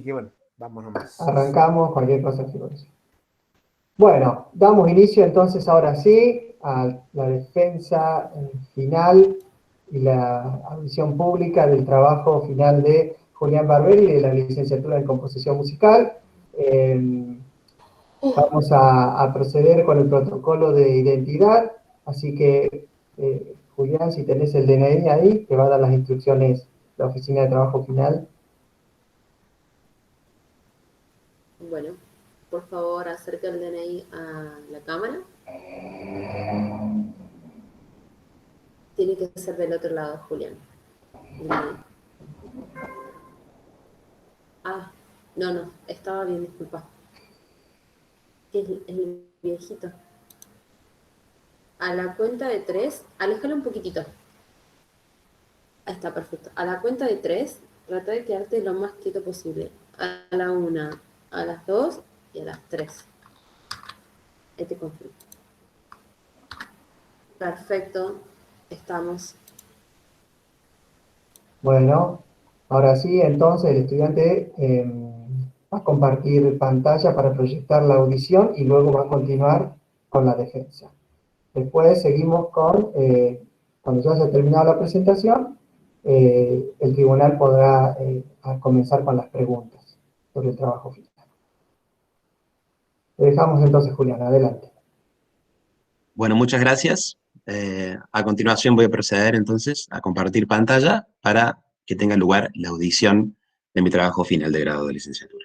que bueno, vamos nomás. Arrancamos cualquier cosa que parece. Bueno, damos inicio entonces ahora sí a la defensa final y la audición pública del trabajo final de Julián Barberi de la licenciatura en composición musical. Vamos a proceder con el protocolo de identidad, así que Julián, si tenés el DNI ahí, te va a dar las instrucciones la oficina de trabajo final. Bueno, por favor acerca el DNI a la cámara. Tiene que ser del otro lado, Julián. Ah, no, estaba bien, disculpa. ¿Qué es el viejito? A la cuenta de 3, aléjalo un poquitito. Ahí está, perfecto. A la cuenta de 3, trata de quedarte lo más quieto posible. A la 1, a las 2 y a las 3. Ahí te confirmo. Perfecto, estamos. Bueno, ahora sí, entonces el estudiante va a compartir pantalla para proyectar la audición y luego va a continuar con la defensa. Después seguimos con, cuando ya haya terminado la presentación, el tribunal podrá comenzar con las preguntas sobre el trabajo final. Te dejamos entonces, Julián, adelante. Bueno, muchas gracias. A continuación voy a proceder entonces a compartir pantalla para que tenga lugar la audición de mi trabajo final de grado de licenciatura.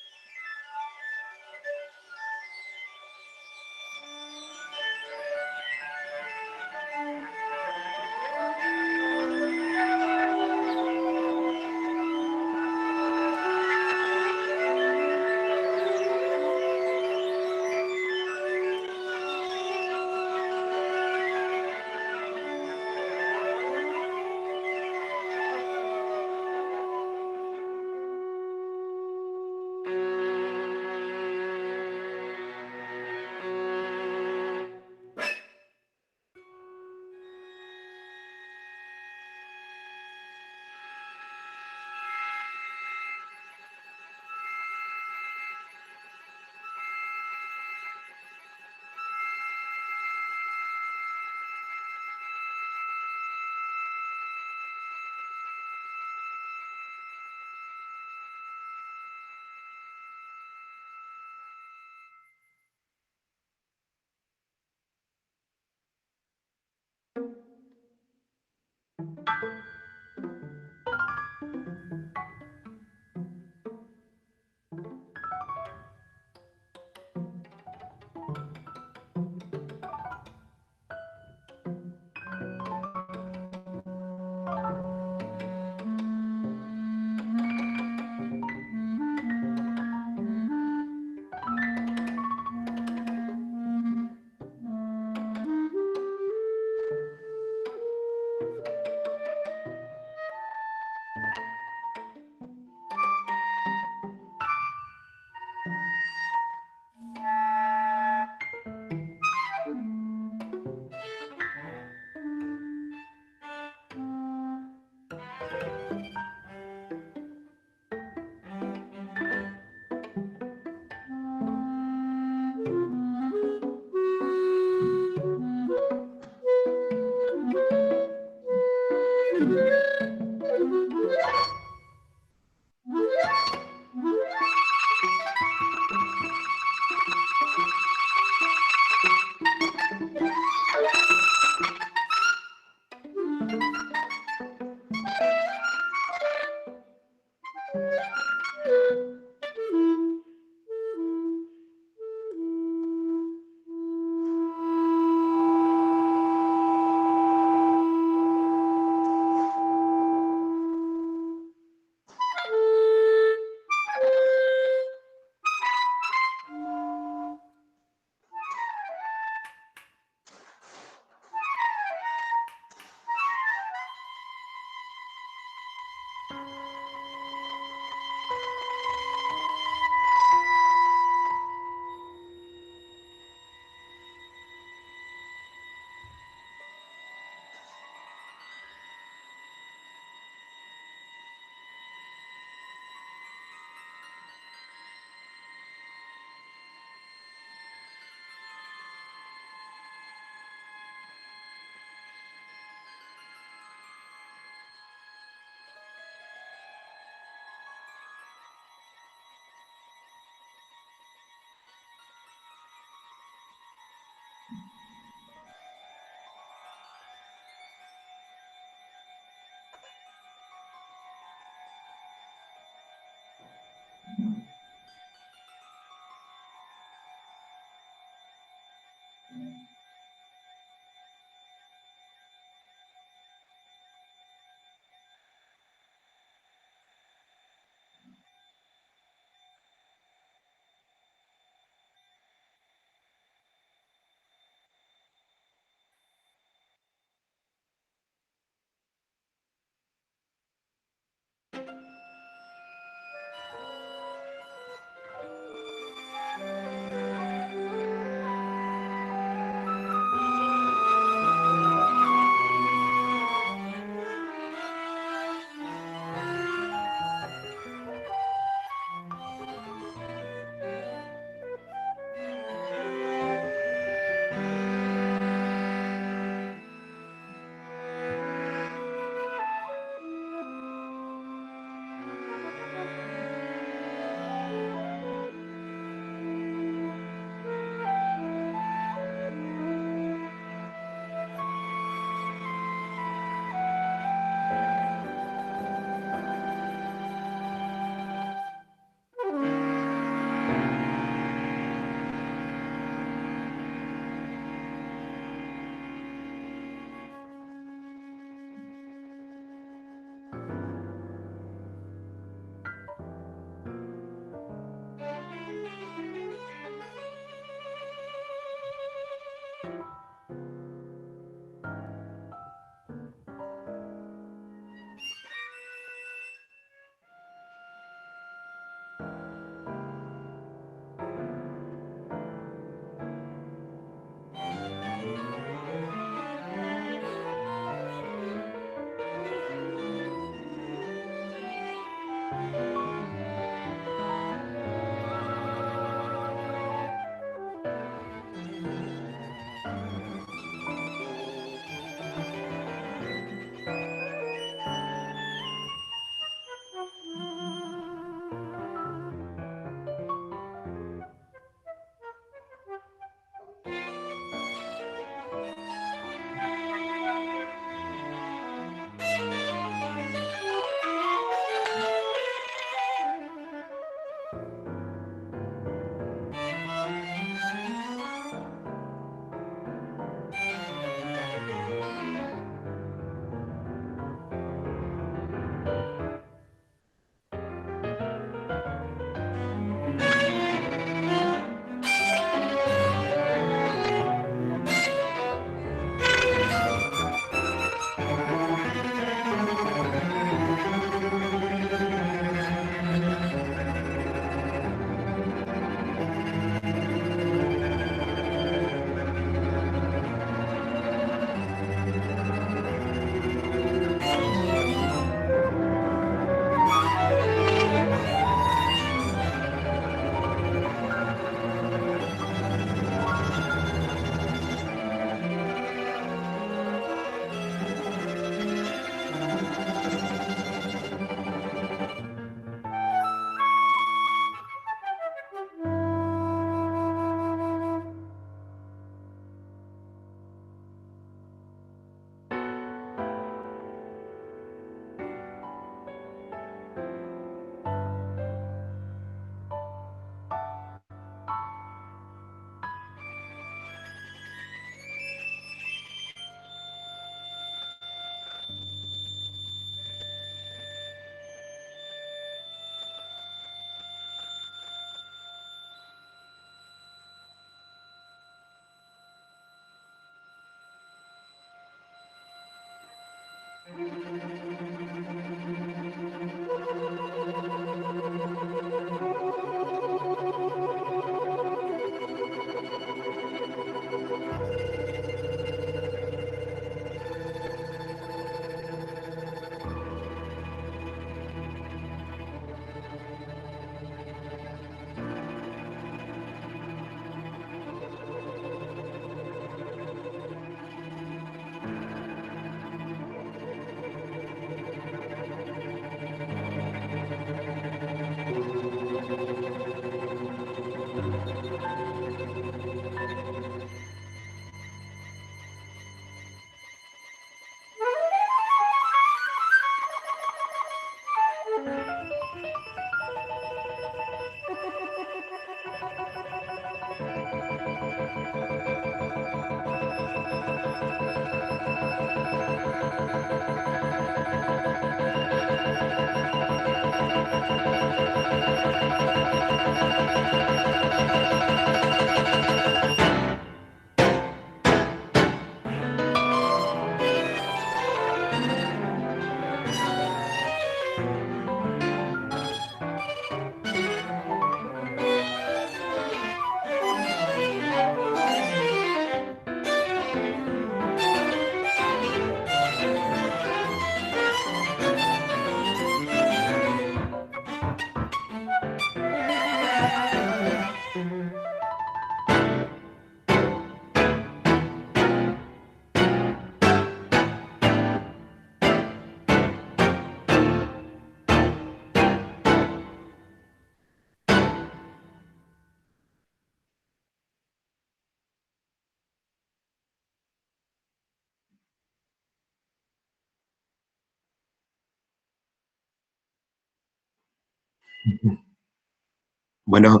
Bueno,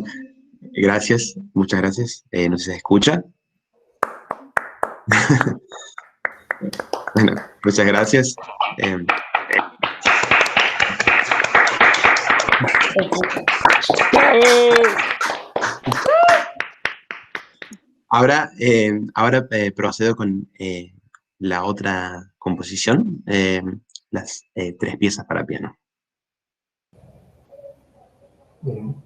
gracias, muchas gracias. No sé si se escucha. Bueno, muchas gracias. Eh, ahora procedo con la otra composición, las tres piezas para piano. Bien.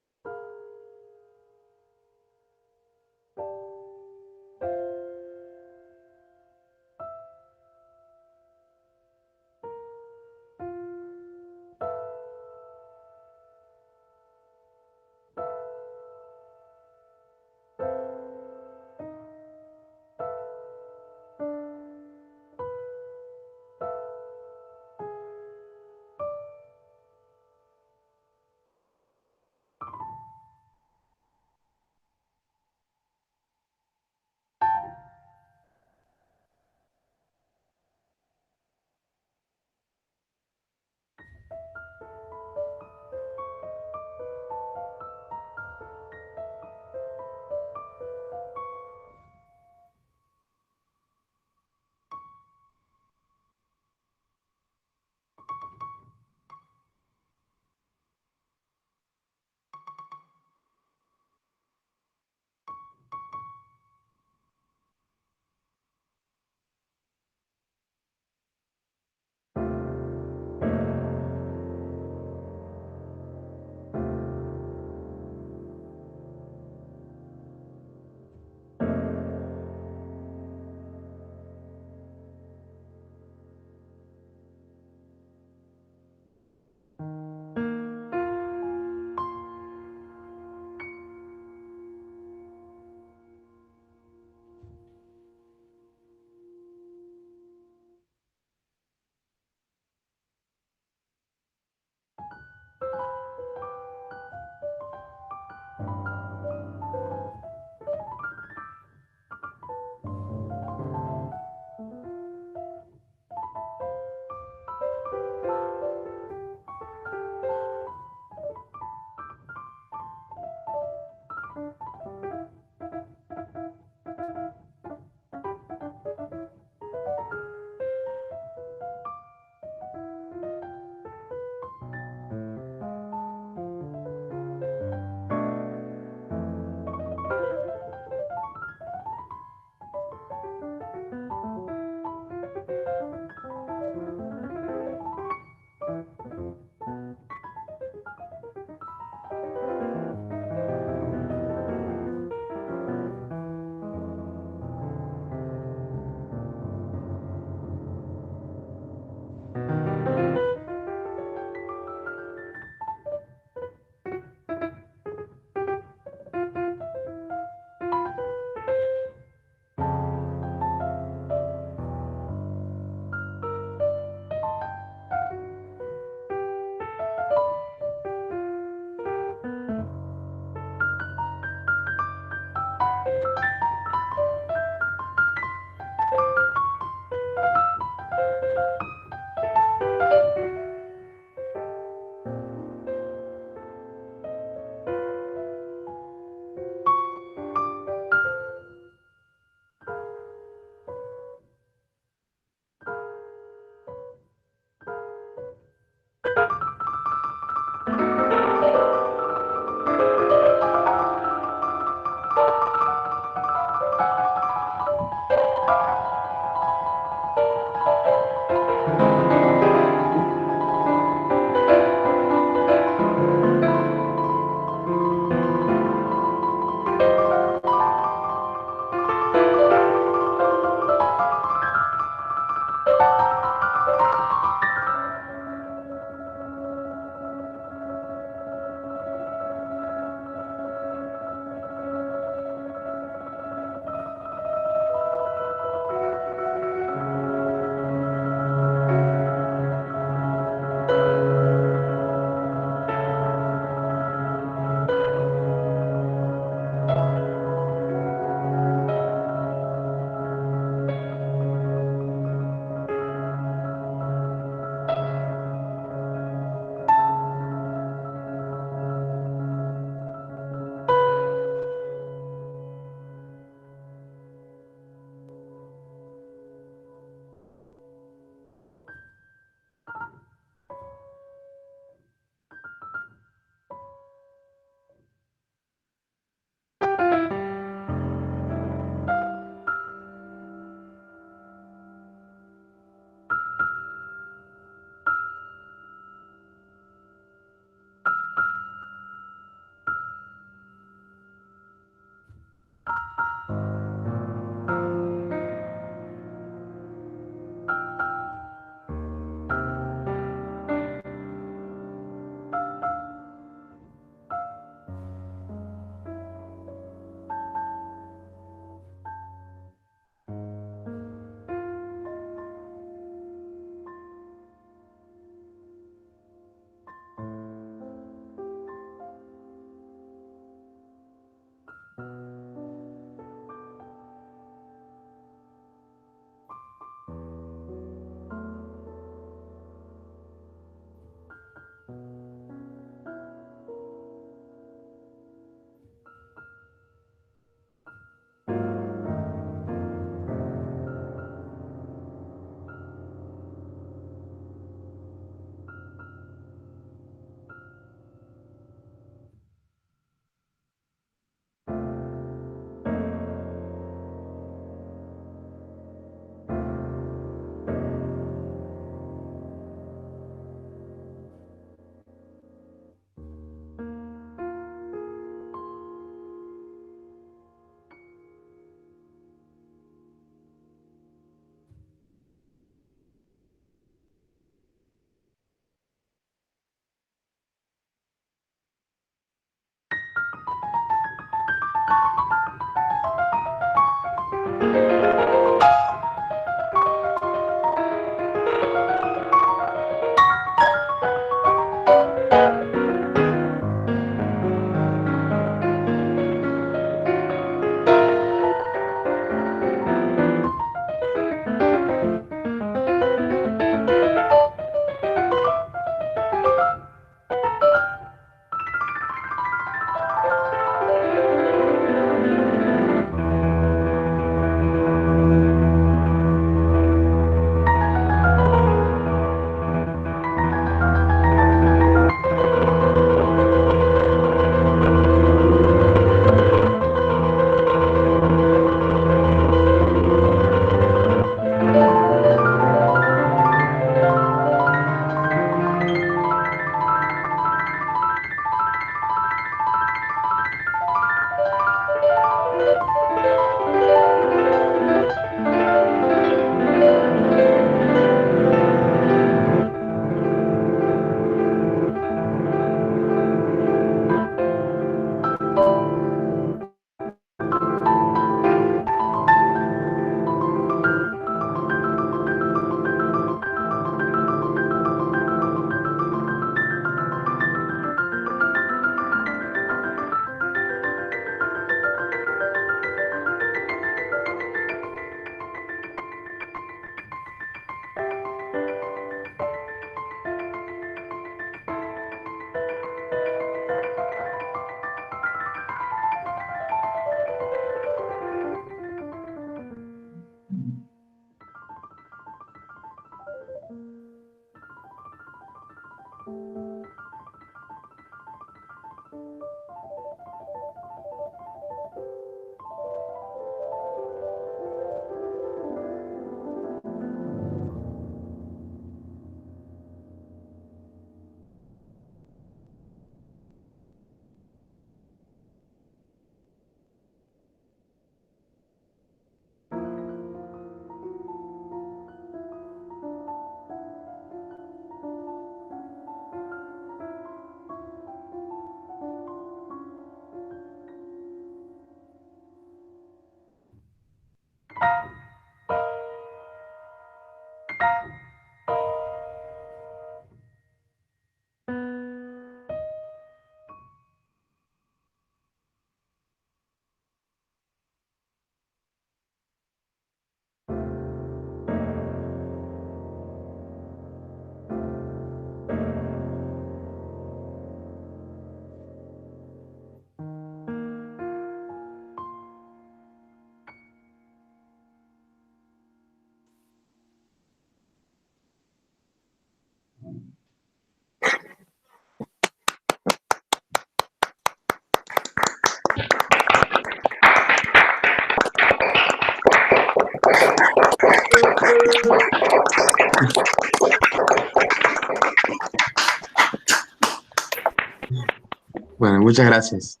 Bueno, muchas gracias.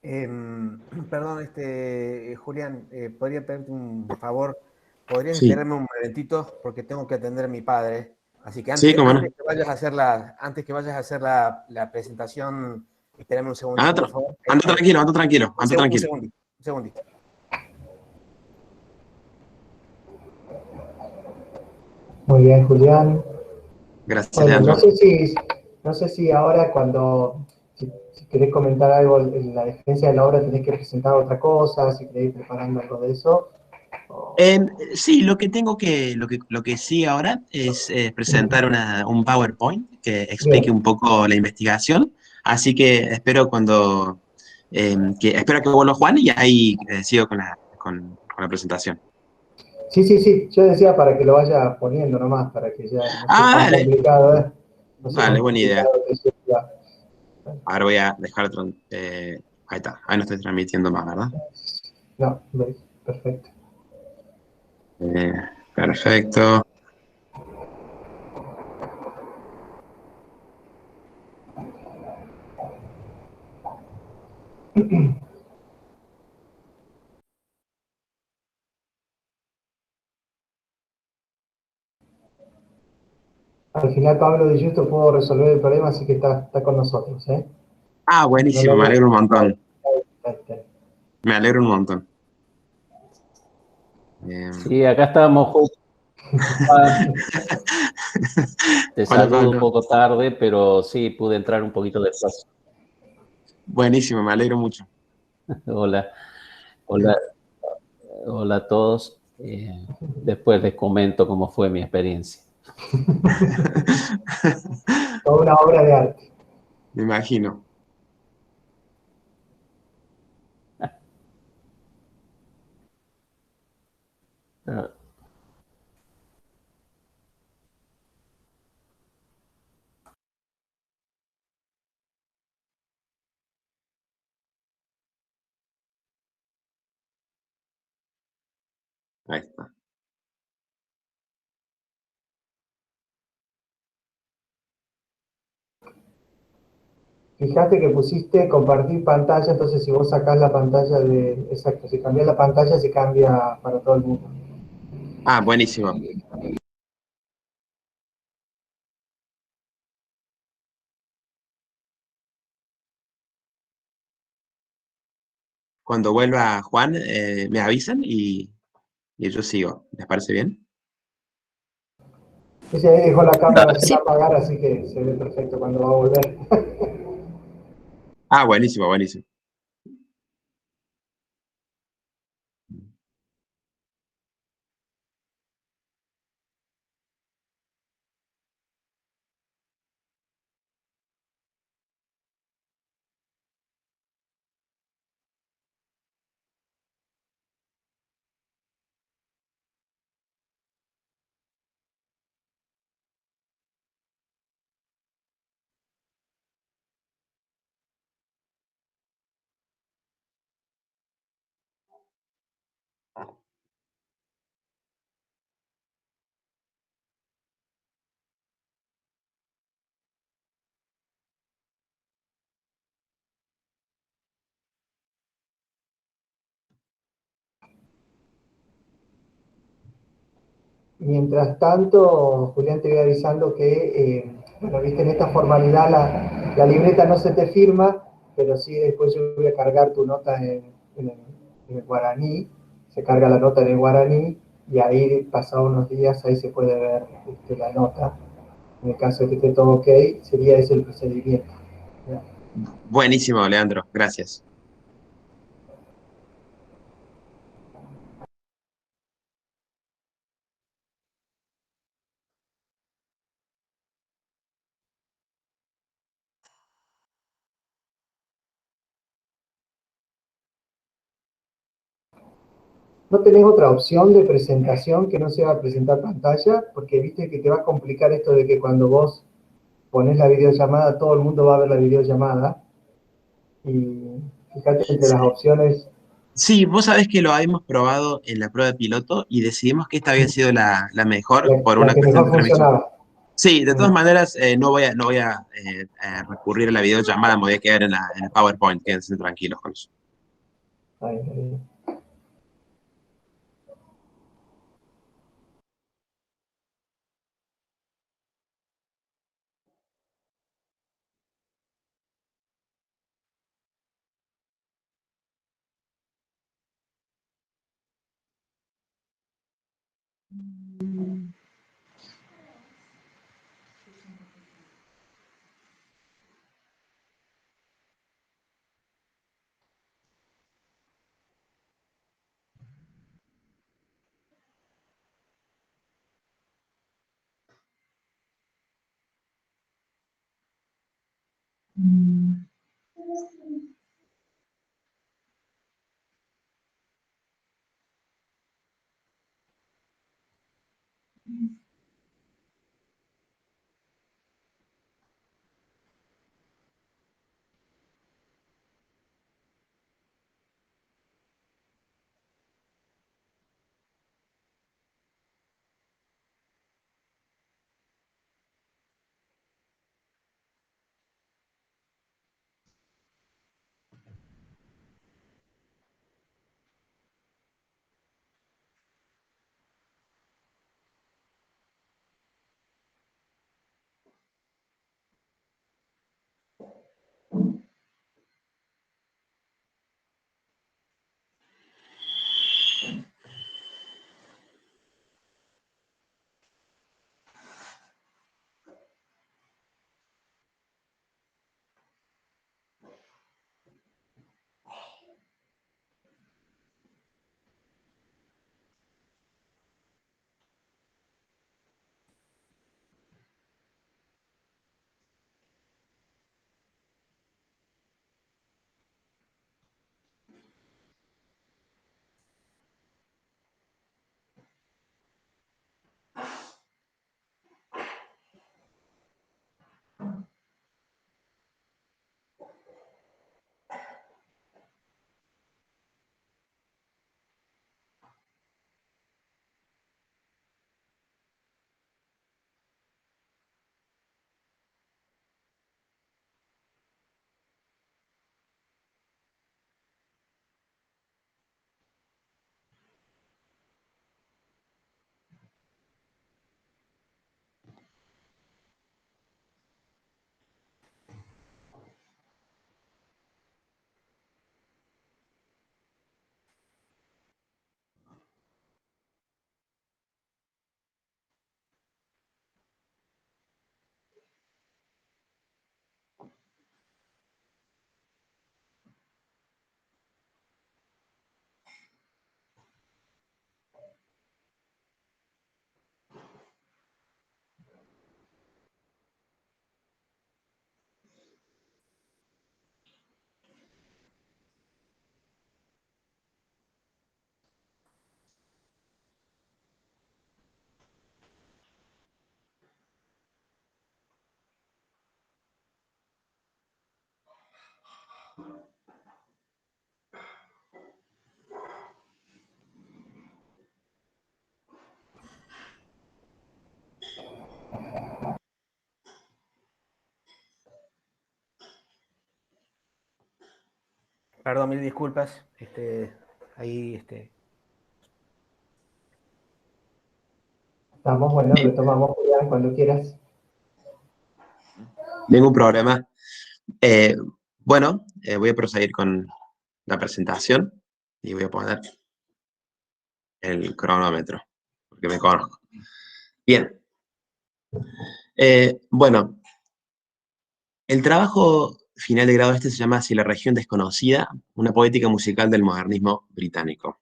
Perdón, Julián, ¿podría pedirte un favor? ¿Podrías Sí, esperarme un momentito? Porque tengo que atender a mi padre. Así que sí, cómo no. antes que vayas a hacer la presentación, espérame un segundito, Anda, por favor. anda tranquilo, anda tranquilo, anda Un tranquilo. segundito, un segundito. Muy bien, Julián. Gracias, Bueno, Leandro. no sé si ahora si querés comentar algo en la defensa de la obra tenés que presentar otra cosa, si querés ir preparando algo de eso. Sí, lo que sí ahora es presentar un PowerPoint que explique Bien. un poco la investigación. Así que espero que vuelva Juan y ahí sigo con la presentación. Sí, sí, sí, yo decía para que lo vaya poniendo nomás, para que ya no sea Ah, tan vale, complicado, ¿eh? No sea tan vale, buena idea. complicado que sea. Ahora voy a dejar, ahí está, ahí no estoy transmitiendo más, ¿verdad? No, perfecto. Eh, Perfecto. Al final Pablo de Justo pudo resolver el problema, así que está con nosotros, ¿eh? Ah, No buenísimo, lo me ve. alegro un montón. Ahí. Me alegro un montón. Eh, Sí, acá estamos, justo. Te Hola, saludo un Pablo. poco tarde, pero sí, pude entrar un poquito despacio. Buenísimo, me alegro mucho. Hola, hola, hola a todos. Después les comento cómo fue mi experiencia. Toda una obra de arte. Me imagino. Ah, Ahí está. Fíjate que pusiste compartir pantalla, entonces si vos sacás la pantalla exacto, si cambias la pantalla se cambia para todo el mundo. Ah, buenísimo. Cuando vuelva Juan, me avisan y yo sigo. ¿Les parece bien? Ese ahí dejó la cámara sin Sí. apagar, así que se ve perfecto cuando va a volver. Ah, buenísimo, buenísimo. Mientras tanto, Julián, te voy avisando que, bueno, viste, en esta formalidad la libreta no se te firma, pero sí después yo voy a cargar tu nota en el guaraní, se carga la nota en el guaraní, y ahí, pasados unos días, ahí se puede ver la nota. En el caso de que esté todo ok, sería ese el procedimiento. ¿Ya? Buenísimo, Leandro. Gracias. ¿No tenés otra opción de presentación que no sea presentar pantalla? Porque viste que te va a complicar esto de que cuando vos pones la videollamada, todo el mundo va a ver la videollamada. Y fíjate entre las opciones, Sí, vos sabés que lo habíamos probado en la prueba de piloto y decidimos que esta había sido la mejor por La una que cuestión mejor de transmisión. funcionaba. Sí, de todas Mm, maneras, no voy a recurrir a la videollamada, me voy a quedar en el PowerPoint, quédense tranquilos con eso. ahí, ahí. Perdón, mil disculpas. Ahí, Estamos, bueno, retomamos, Julián, cuando quieras. Ningún problema. Eh, bueno, voy a proseguir con la presentación y voy a poner el cronómetro, porque me conozco. Bien. Bueno, el trabajo final de grado este se llama Hacia la región desconocida, una poética musical del modernismo británico.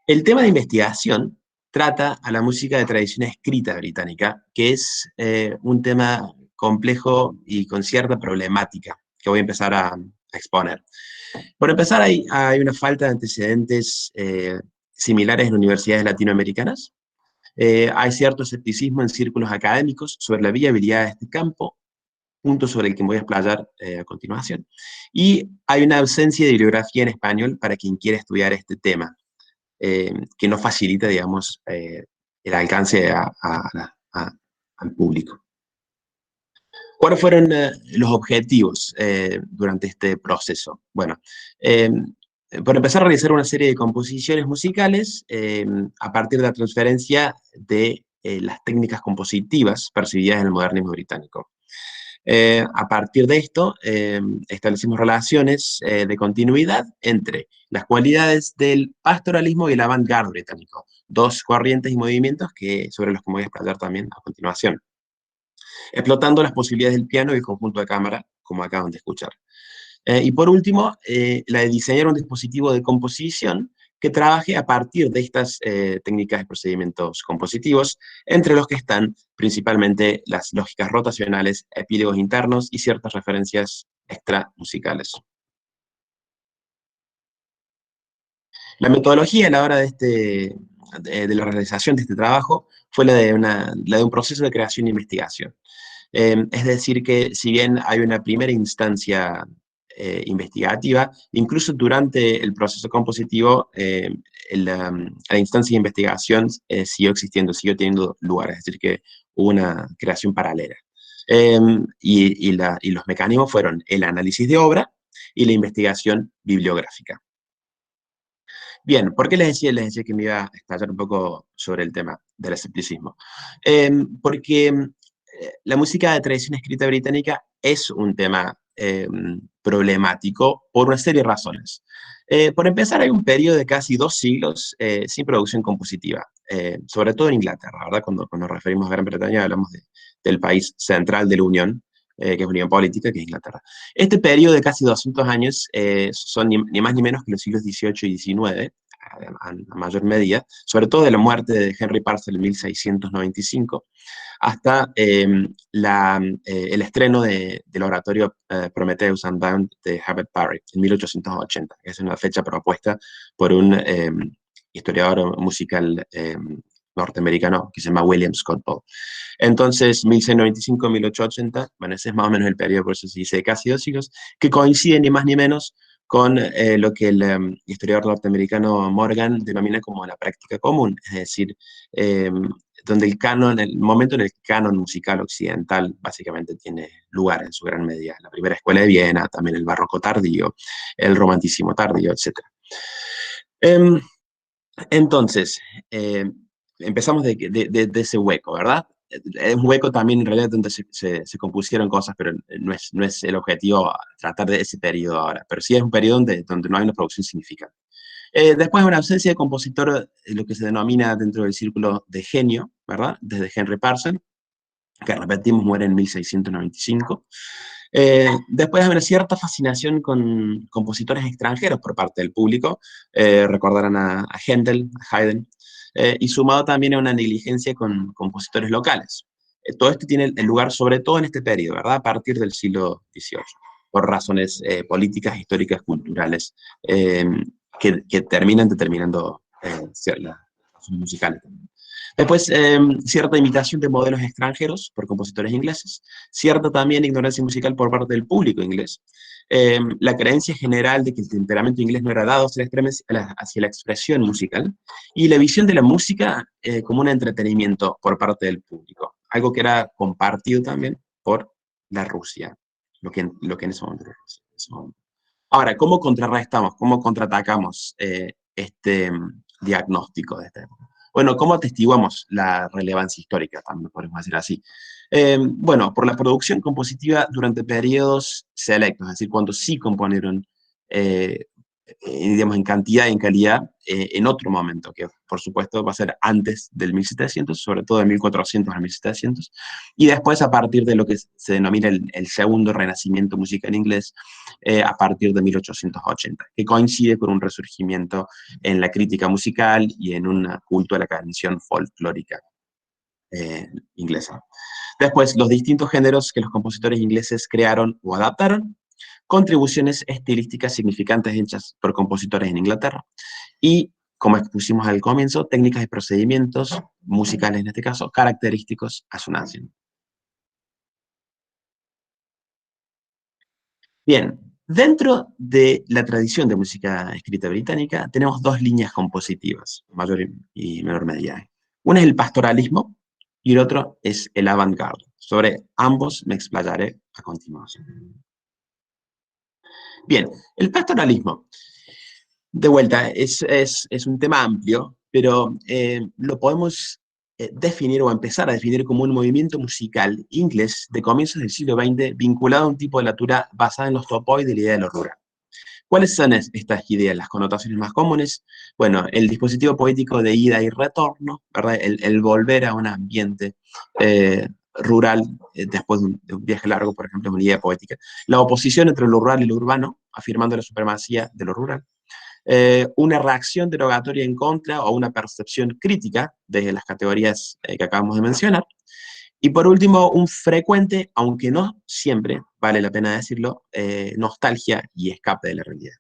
El tema de investigación trata a la música de tradición escrita británica, que es un tema complejo y con cierta problemática que voy a empezar a exponer. Por empezar, hay una falta de antecedentes similares en universidades latinoamericanas. Hay cierto escepticismo en círculos académicos sobre la viabilidad de este campo. punto sobre el que me voy a explayar a continuación. Y hay una ausencia de bibliografía en español para quien quiera estudiar este tema, que no facilita, digamos, el alcance al público. ¿Cuáles fueron los objetivos durante este proceso? Bueno, por empezar a realizar una serie de composiciones musicales a partir de la transferencia de las técnicas compositivas percibidas en el modernismo británico. A partir de esto, establecimos relaciones de continuidad entre las cualidades del pastoralismo y el avant-garde británico, dos corrientes y movimientos sobre los que me voy a explayar también a continuación, explotando las posibilidades del piano y el conjunto de cámara, como acaban de escuchar. Y por último, la de diseñar un dispositivo de composición que trabaje a partir de estas técnicas y procedimientos compositivos, entre los que están principalmente las lógicas rotacionales, epílegos internos y ciertas referencias extramusicales. La metodología a la hora de la realización de este trabajo fue la de un proceso de creación e investigación. Es decir que si bien hay una primera instancia investigativa, incluso durante el proceso compositivo, la instancia de investigación siguió existiendo, siguió teniendo lugar, es decir que hubo una creación paralela. Y los mecanismos fueron el análisis de obra y la investigación bibliográfica. Bien, ¿por qué les decía que me iba a explayar un poco sobre el tema del escepticismo? Porque la música de tradición escrita británica es un tema problemático por una serie de razones. Por empezar, hay un periodo de casi 2 siglos sin producción compositiva, sobre todo en Inglaterra, ¿verdad? Cuando nos referimos a Gran Bretaña hablamos del país central de la Unión, que es Unión Política, que es Inglaterra. Este periodo de casi 200 años son ni más ni menos que los siglos XVIII y XIX, a mayor medida, sobre todo de la muerte de Henry Purcell en 1695, hasta el estreno del oratorio Prometheus Unbound de Herbert Parry en 1880, que es una fecha propuesta por un historiador musical norteamericano que se llama William Scott Paul. Entonces, 1695-1880, bueno, ese es más o menos el periodo, por eso se dice casi 2 siglos, que coincide ni más ni menos con lo que el historiador norteamericano Morgan denomina como la práctica común, es decir, donde el momento en el canon musical occidental básicamente tiene lugar en su gran medida. La primera escuela de Viena, también el barroco tardío, el romanticismo tardío, etc. Entonces, empezamos de ese hueco, ¿verdad? Es un hueco también en realidad donde se compusieron cosas, pero no es el objetivo tratar de ese periodo ahora, pero sí es un periodo donde no hay una producción significante. Después una ausencia de compositor, lo que se denomina dentro del círculo de genio, ¿verdad? Desde Henry Purcell, que repetimos, muere en 1695. Después hay una cierta fascinación con compositores extranjeros por parte del público, recordarán a Händel, a Haydn, y sumado también a una negligencia con compositores locales. Todo esto tiene el lugar sobre todo en este periodo, ¿verdad? A partir del siglo XVIII, por razones políticas, históricas, culturales, que terminan determinando las razones musicales. Después, cierta imitación de modelos extranjeros por compositores ingleses, cierta también ignorancia musical por parte del público inglés, la creencia general de que el temperamento inglés no era dado hacia la expresión musical, y la visión de la música como un entretenimiento por parte del público, algo que era compartido también por la Rusia, lo que en ese momento era Rusia. Ahora, ¿cómo contrarrestamos, cómo contraatacamos este diagnóstico de esta época? Bueno, ¿cómo atestiguamos la relevancia histórica? También podemos decir así. Bueno, por la producción compositiva durante periodos selectos, es decir, cuando sí componieron, digamos, en cantidad y en calidad, en otro momento, que por supuesto va a ser antes del 1700, sobre todo de 1400 al 1700, y después a partir de lo que se denomina el segundo renacimiento musical inglés, a partir de 1880, que coincide con un resurgimiento en la crítica musical y en un culto a la canción folclórica inglesa. Después, los distintos géneros que los compositores ingleses crearon o adaptaron, contribuciones estilísticas significantes hechas por compositores en Inglaterra, y, como expusimos al comienzo, técnicas y procedimientos musicales, en este caso, característicos a su nación. Bien, dentro de la tradición de música escrita británica tenemos dos líneas compositivas, mayor y menor medida. Una es el pastoralismo y el otro es el avant-garde. Sobre ambos me explayaré a continuación. Bien, el pastoralismo, de vuelta, es un tema amplio, pero lo podemos definir o empezar a definir como un movimiento musical inglés de comienzos del siglo XX vinculado a un tipo de literatura basada en los topoi de la idea de lo rural. ¿Cuáles son estas ideas? Las connotaciones más comunes. Bueno, el dispositivo poético de ida y retorno, ¿verdad? El volver a un ambiente rural después de un viaje largo, por ejemplo, es una idea poética. La oposición entre lo rural y lo urbano, afirmando la supremacía de lo rural. Una reacción derogatoria en contra o una percepción crítica de las categorías que acabamos de mencionar. Y por último, un frecuente, aunque no siempre, vale la pena decirlo, nostalgia y escape de la realidad.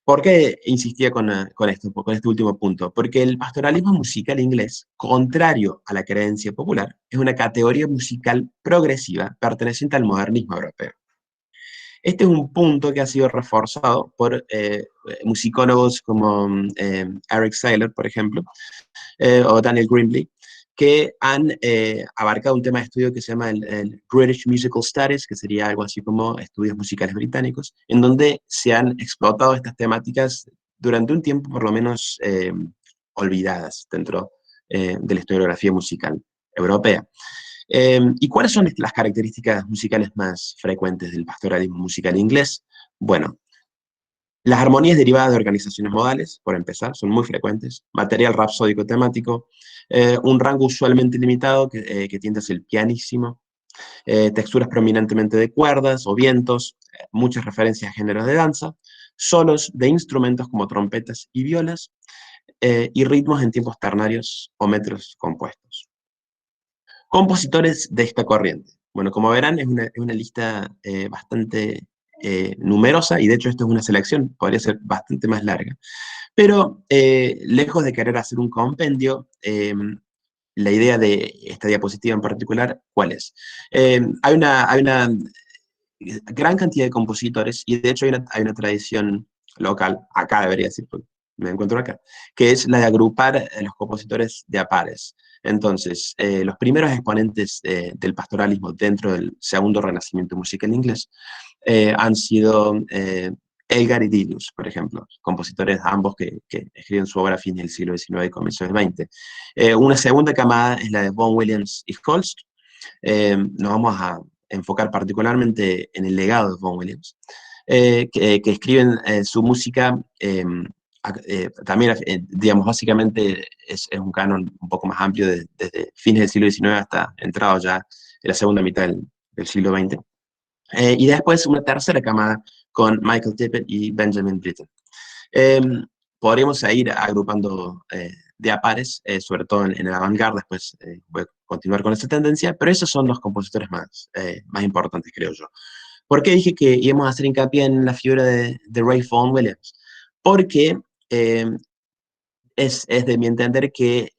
¿Por qué insistía con este último punto? Porque el pastoralismo musical inglés, contrario a la creencia popular, es una categoría musical progresiva perteneciente al modernismo europeo. Este es un punto que ha sido reforzado por musicólogos como Eric Saylor, por ejemplo, o Daniel Grimley, que han abarcado un tema de estudio que se llama el British Musical Studies, que sería algo así como estudios musicales británicos, en donde se han explotado estas temáticas durante un tiempo por lo menos olvidadas dentro de la historiografía musical europea. ¿Y cuáles son las características musicales más frecuentes del pastoralismo musical inglés? Bueno, las armonías derivadas de organizaciones modales, por empezar, son muy frecuentes, material rapsódico temático, un rango usualmente limitado que tiende a ser el pianísimo, texturas prominentemente de cuerdas o vientos, muchas referencias a géneros de danza, solos de instrumentos como trompetas y violas, y ritmos en tiempos ternarios o metros compuestos. Compositores de esta corriente. Bueno, como verán, es una lista bastante numerosa, y de hecho esto es una selección, podría ser bastante más larga. Pero lejos de querer hacer un compendio, la idea de esta diapositiva en particular, ¿cuál es? Hay una gran cantidad de compositores, y de hecho hay una tradición local, acá debería decir, porque me encuentro acá, que es la de agrupar a los compositores de a pares. Entonces, los primeros exponentes del pastoralismo dentro del segundo renacimiento musical inglés han sido Elgar y Delius, por ejemplo, compositores ambos que escriben su obra a fines del siglo XIX y comienzos del XX. Una segunda camada es la de Vaughan Williams y Holst. Nos vamos a enfocar particularmente en el legado de Vaughan Williams, que escriben su música, también, digamos, básicamente es un canon un poco más amplio desde fines del siglo XIX hasta entrado ya en la segunda mitad del siglo XX. Y después una tercera camada con Michael Tippett y Benjamin Britten. Podríamos ir agrupando de a pares, sobre todo en el avant-garde, después voy a continuar con esta tendencia, pero esos son los compositores más importantes, creo yo. ¿Por qué dije que íbamos a hacer hincapié en la figura de Ray Vaughan Williams? Porque es de mi entender que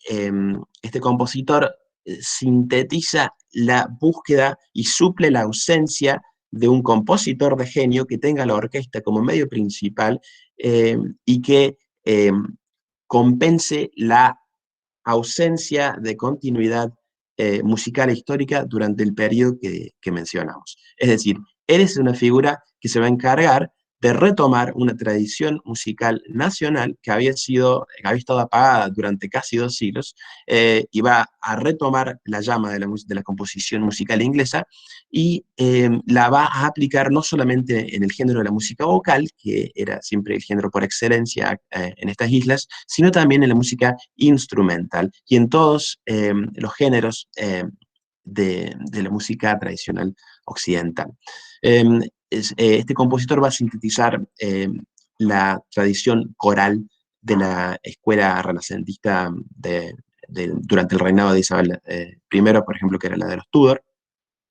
este compositor sintetiza la búsqueda y suple la ausencia de un compositor de genio que tenga la orquesta como medio principal y que compense la ausencia de continuidad musical e histórica durante el periodo que mencionamos. Es decir, él es una figura que se va a encargar de retomar una tradición musical nacional que había estado apagada durante casi 2 siglos, y va a retomar la llama de la composición musical inglesa y la va a aplicar no solamente en el género de la música vocal, que era siempre el género por excelencia en estas islas, sino también en la música instrumental y en todos los géneros de la música tradicional occidental. Este compositor va a sintetizar la tradición coral de la escuela renacentista durante el reinado de Isabel I, por ejemplo, que era la de los Tudor,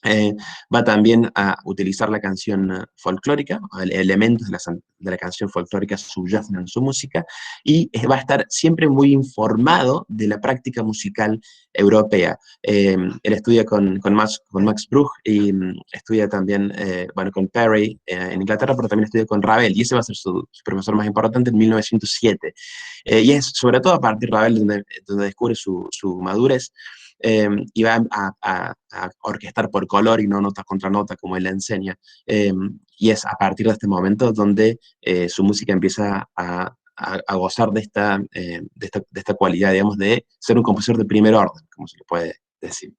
Va también a utilizar la canción folclórica, elementos de la canción folclórica subyacen en su música, y va a estar siempre muy informado de la práctica musical europea. Él estudia con Max Bruch y estudia también, bueno, con Perry en Inglaterra, pero también estudia con Ravel, y ese va a ser su profesor más importante en 1907. Y es sobre todo a partir de Ravel donde descubre su madurez, y va a orquestar por color y no nota contra nota, como él le enseña. Y es a partir de este momento donde su música empieza a gozar de esta cualidad, digamos, de ser un compositor de primer orden, como se le puede decir.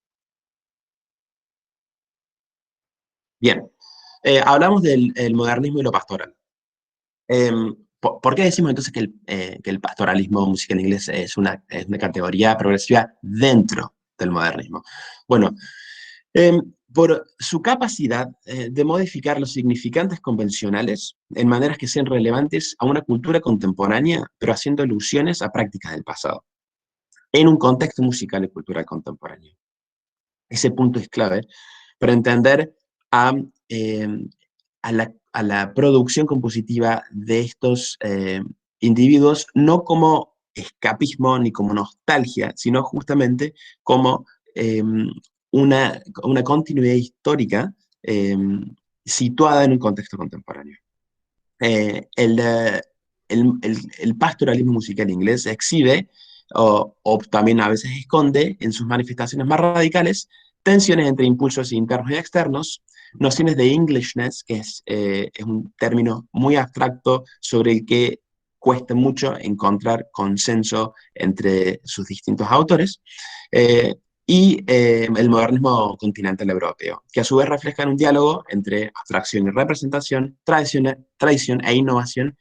Bien, hablamos del el modernismo y lo pastoral. ¿Por qué decimos entonces que el pastoralismo musical inglés es una categoría progresiva dentro del modernismo? Bueno, por su capacidad de modificar los significantes convencionales en maneras que sean relevantes a una cultura contemporánea, pero haciendo alusiones a prácticas del pasado, en un contexto musical y cultural contemporáneo. Ese punto es clave para entender a, eh, a la producción compositiva de estos individuos, no como escapismo ni como nostalgia, sino justamente como una continuidad histórica situada en un contexto contemporáneo. El pastoralismo musical inglés exhibe, o también a veces esconde, en sus manifestaciones más radicales, tensiones entre impulsos internos y externos, nociones de Englishness, que es un término muy abstracto sobre el que cuesta mucho encontrar consenso entre sus distintos autores, el modernismo continental europeo, que a su vez reflejan un diálogo entre abstracción y representación, tradición e innovación,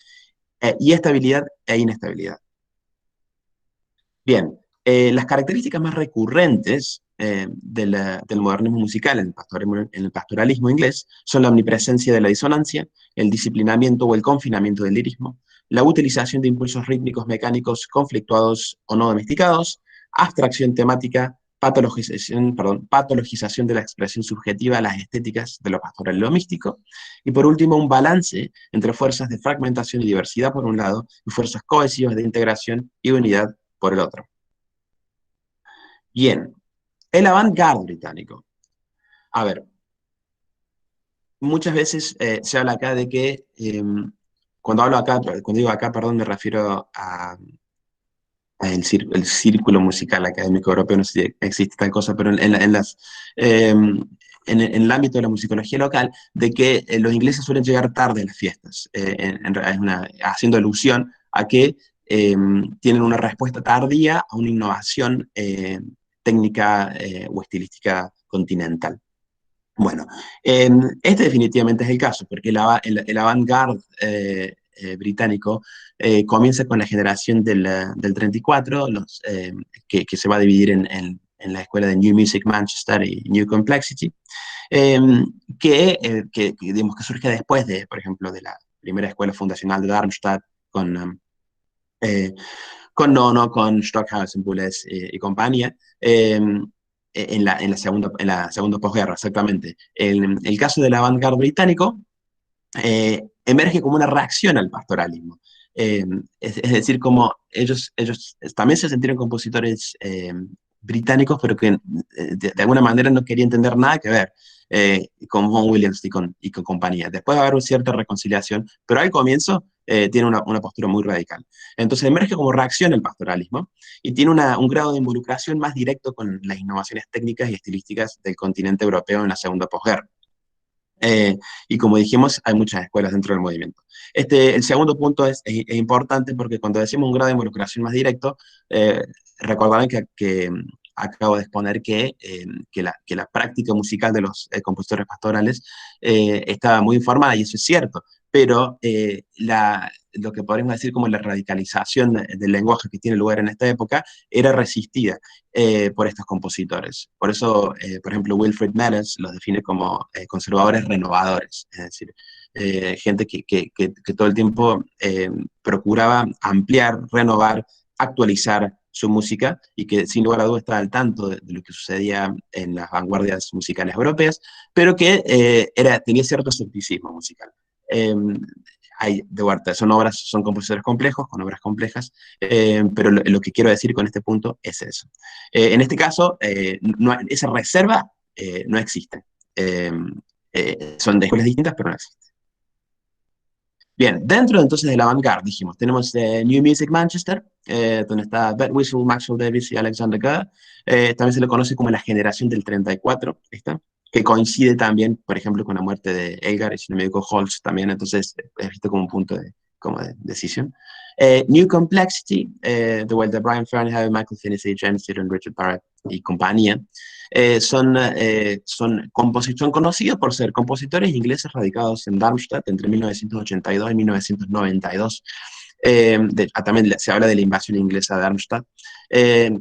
y estabilidad e inestabilidad. Bien, las características más recurrentes del modernismo musical en el pastoralismo inglés son la omnipresencia de la disonancia, el disciplinamiento o el confinamiento del lirismo, la utilización de impulsos rítmicos mecánicos conflictuados o no domesticados, abstracción temática, patologización de la expresión subjetiva a las estéticas de lo pastoral y lo místico, y por último un balance entre fuerzas de fragmentación y diversidad por un lado, y fuerzas cohesivas de integración y unidad por el otro. Bien, el avant-garde británico. A ver, muchas veces se habla acá de que, cuando digo acá, perdón, me refiero el círculo musical académico europeo, no sé si existe tal cosa, pero en el ámbito de la musicología local, de que los ingleses suelen llegar tarde a las fiestas, haciendo alusión a que tienen una respuesta tardía a una innovación técnica o estilística continental. Bueno, este definitivamente es el caso, porque el avant-garde británico comienza con la generación del 34, que se va a dividir en la escuela de New Music Manchester y New Complexity, digamos, que surge después por ejemplo, de la primera escuela fundacional de Darmstadt, con Nono, con Stockhausen, Boulez y compañía, en la segunda posguerra, exactamente. El caso del avant-garde británico emerge como una reacción al pastoralismo. Es decir, como ellos también se sintieron compositores británicos, pero que de alguna manera no querían tener nada que ver con Vaughan Williams y con compañía. Después va a haber una cierta reconciliación, pero al comienzo tiene una postura muy radical. Entonces emerge como reacción al pastoralismo y tiene un grado de involucración más directo con las innovaciones técnicas y estilísticas del continente europeo en la segunda posguerra. Y como dijimos, hay muchas escuelas dentro del movimiento. El segundo punto es importante porque cuando decimos un grado de involucración más directo, recordarán que acabo de exponer que la práctica musical de los compositores pastorales estaba muy informada, y eso es cierto, pero lo que podríamos decir como la radicalización del lenguaje que tiene lugar en esta época era resistida por estos compositores. Por eso, por ejemplo, Wilfrid Mellers los define como conservadores renovadores, es decir, gente que todo el tiempo procuraba ampliar, renovar, actualizar su música y que sin lugar a dudas está al tanto de lo que sucedía en las vanguardias musicales europeas, pero que tenía cierto escepticismo musical. De vuelta, son compositores complejos, con obras complejas, pero lo que quiero decir con este punto es eso. En este caso, esa reserva no existe. Son de escuelas distintas, pero no existe. Bien, dentro entonces de la vanguardia, dijimos, tenemos New Music Manchester, donde está Bert Whistle, Maxwell Davis y Alexander Goer. También se le conoce como la generación del 34, ¿está? Que coincide también, por ejemplo, con la muerte de Elgar y, si no me equivoco, Holst también, entonces es visto como un punto de decisión. New Complexity, de vuelta Brian Fahrenheit, Michael Finney, James Stewart, Richard Barrett y compañía. Son conocidos por ser compositores ingleses radicados en Darmstadt entre 1982 y 1992. También se habla de la invasión inglesa de Darmstadt,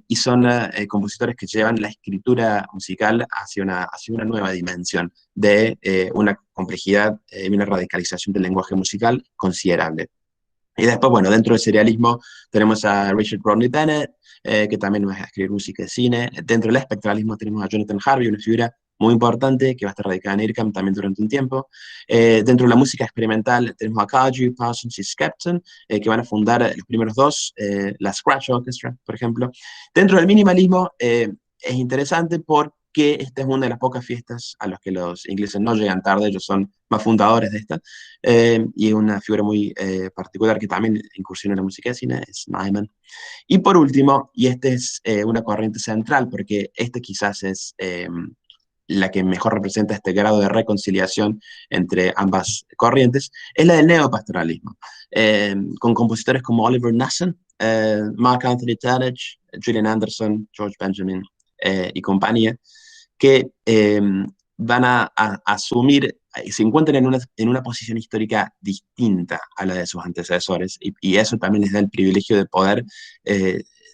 y son compositores que llevan la escritura musical hacia una nueva dimensión de una complejidad y una radicalización del lenguaje musical considerable. Y después, bueno, dentro del serialismo tenemos a Richard Rodney Bennett, que también va a escribir música de cine. Dentro del espectralismo tenemos a Jonathan Harvey, una figura muy importante que va a estar radicada en IRCAM también durante un tiempo. Dentro de la música experimental tenemos a Cardew, Parsons y Skepton, que van a fundar los primeros dos, la Scratch Orchestra, por ejemplo. Dentro del minimalismo es interesante porque esta es una de las pocas fiestas a las que los ingleses no llegan tarde, ellos son más fundadores de esta, y una figura muy particular que también incursiona en la música de cine es Nyman. Y por último, y esta es una corriente central, porque esta quizás es la que mejor representa este grado de reconciliación entre ambas corrientes, es la del neopastoralismo, con compositores como Oliver Knassen, Mark Anthony Tannage, Julian Anderson, George Benjamin y compañía, que van a asumir, se encuentran en una posición histórica distinta a la de sus antecesores, y eso también les da el privilegio de poder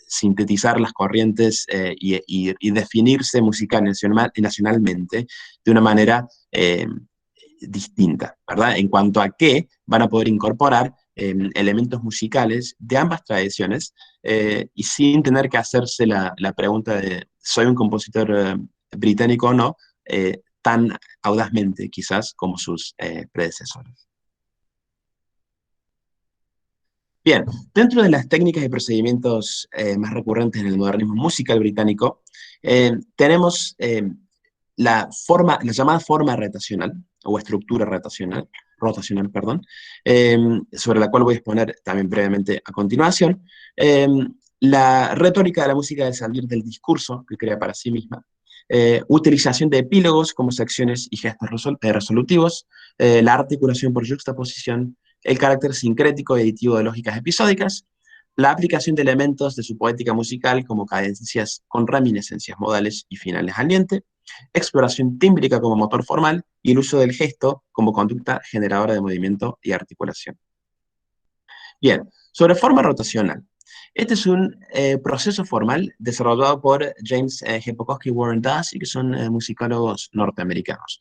sintetizar las corrientes y definirse nacionalmente de una manera distinta, ¿verdad? En cuanto a que van a poder incorporar elementos musicales de ambas tradiciones, y sin tener que hacerse la pregunta de ¿soy un compositor británico o no? Tan audazmente quizás como sus predecesores. Bien, dentro de las técnicas y procedimientos más recurrentes en el modernismo musical británico, tenemos la llamada forma rotacional, o estructura rotacional, perdón, sobre la cual voy a exponer también brevemente a continuación. La retórica de la música de salir del discurso que crea para sí misma, utilización de epílogos como secciones y gestos resolutivos, la articulación por juxtaposición, el carácter sincrético y editivo de lógicas episódicas, la aplicación de elementos de su poética musical como cadencias con reminiscencias modales y finales al diente, exploración tímbrica como motor formal y el uso del gesto como conducta generadora de movimiento y articulación. Bien, sobre forma rotacional. Este es un proceso formal desarrollado por James G. Pocock y Warren Dassey, que son musicólogos norteamericanos.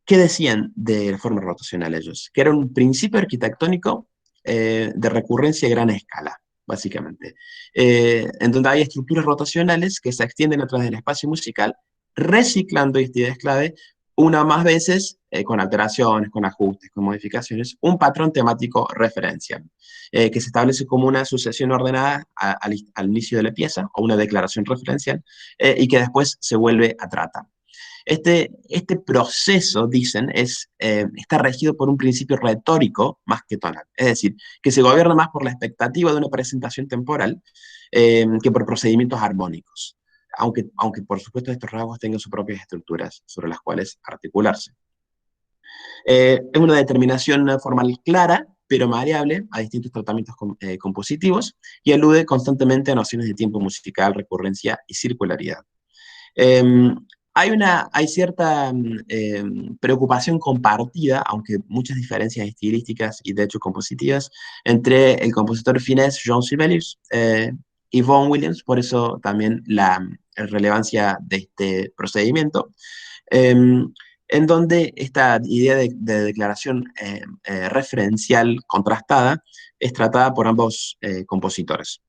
¿Qué decían de la forma rotacional ellos? Que era un principio arquitectónico de recurrencia a gran escala, básicamente, en donde hay estructuras rotacionales que se extienden a través del espacio musical, reciclando, y esta idea es clave, una o más veces, con alteraciones, con ajustes, con modificaciones, un patrón temático referencial, que se establece como una sucesión ordenada al inicio de la pieza, o una declaración referencial, y que después se vuelve a tratar. Este proceso, dicen, está regido por un principio retórico más que tonal, es decir, que se gobierna más por la expectativa de una presentación temporal que por procedimientos armónicos, aunque por supuesto estos rasgos tengan sus propias estructuras sobre las cuales articularse. Es una determinación formal clara, pero variable a distintos tratamientos compositivos, y alude constantemente a nociones de tiempo musical, recurrencia y circularidad. Hay cierta preocupación compartida, aunque muchas diferencias estilísticas y de hecho compositivas, entre el compositor finés John Sibelius y Vaughan Williams, por eso también la relevancia de este procedimiento, en donde esta idea de declaración referencial contrastada es tratada por ambos compositores.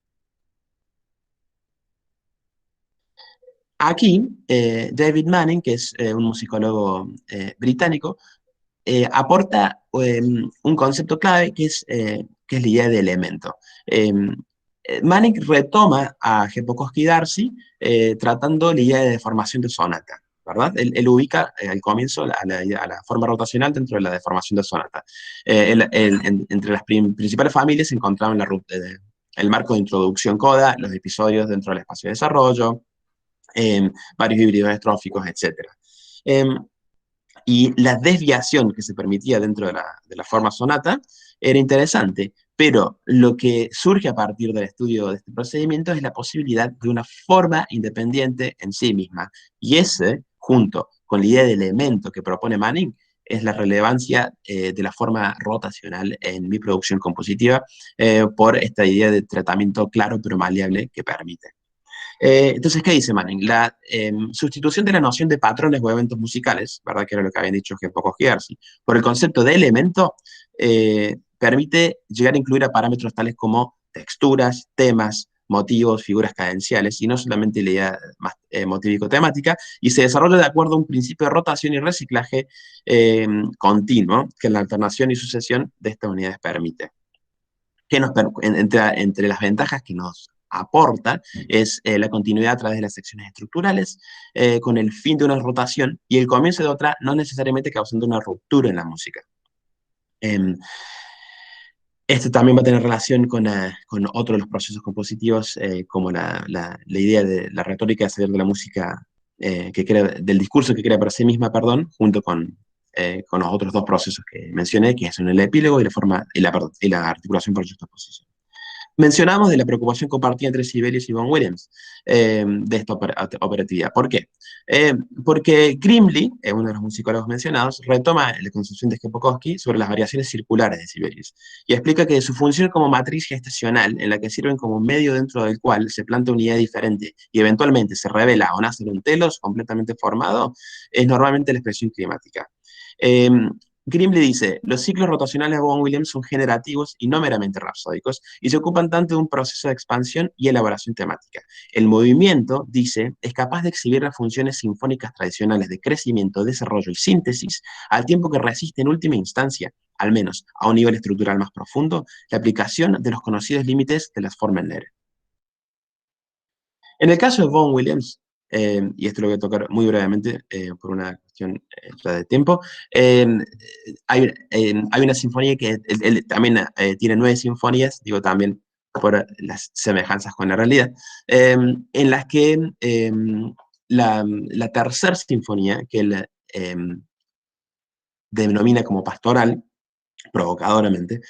Aquí, David Manning, que es un musicólogo británico, aporta un concepto clave que es la idea de elemento. Manning retoma a Jepokowski y Darcy tratando la idea de deformación de sonata, ¿verdad? Él ubica al comienzo a la forma rotacional dentro de la deformación de sonata. Entre las principales familias se encontraban el marco de introducción coda, los episodios dentro del espacio de desarrollo, varios híbridos estróficos, etc. Y la desviación que se permitía dentro de la forma sonata era interesante, pero lo que surge a partir del estudio de este procedimiento es la posibilidad de una forma independiente en sí misma. Y ese, junto con la idea de elemento que propone Manning, es la relevancia de la forma rotacional en mi producción compositiva por esta idea de tratamiento claro pero maleable que permite. Entonces, ¿qué dice Manning? La sustitución de la noción de patrones o eventos musicales, ¿verdad? Que era lo que habían dicho Jepokowski y Darcy, por el concepto de elemento, permite llegar a incluir a parámetros tales como texturas, temas, motivos, figuras cadenciales, y no solamente la idea más motívico-temática, y se desarrolla de acuerdo a un principio de rotación y reciclaje continuo, que la alternación y sucesión de estas unidades permite. Entre las ventajas que nos aporta es la continuidad a través de las secciones estructurales, con el fin de una rotación y el comienzo de otra, no necesariamente causando una ruptura en la música. Esto también va a tener relación con otro de los procesos compositivos, como la idea de la retórica de salir de la música, del discurso que crea para sí misma, perdón, junto con los otros dos procesos que mencioné, que son el epílogo y la articulación por juxtaposición. Mencionamos de la preocupación compartida entre Sibelius y Vaughan Williams de esta operatividad. ¿Por qué? Porque Grimley, uno de los musicólogos mencionados, retoma la concepción de Jepokowski sobre las variaciones circulares de Sibelius y explica que su función como matriz gestacional, en la que sirven como medio dentro del cual se planta una idea diferente y eventualmente se revela o nace un telos completamente formado, es normalmente la expresión climática. Grimley dice, los ciclos rotacionales de Vaughan Williams son generativos y no meramente rapsódicos, y se ocupan tanto de un proceso de expansión y elaboración temática. El movimiento, dice, es capaz de exhibir las funciones sinfónicas tradicionales de crecimiento, desarrollo y síntesis, al tiempo que resiste en última instancia, al menos a un nivel estructural más profundo, la aplicación de los conocidos límites de las Formenler. En el caso de Vaughan Williams, y esto lo voy a tocar muy brevemente por una cuestión de tiempo, hay una sinfonía que él también tiene 9 sinfonías, digo también por las semejanzas con la realidad, en las que la tercera sinfonía, que él denomina como pastoral, provocadoramente,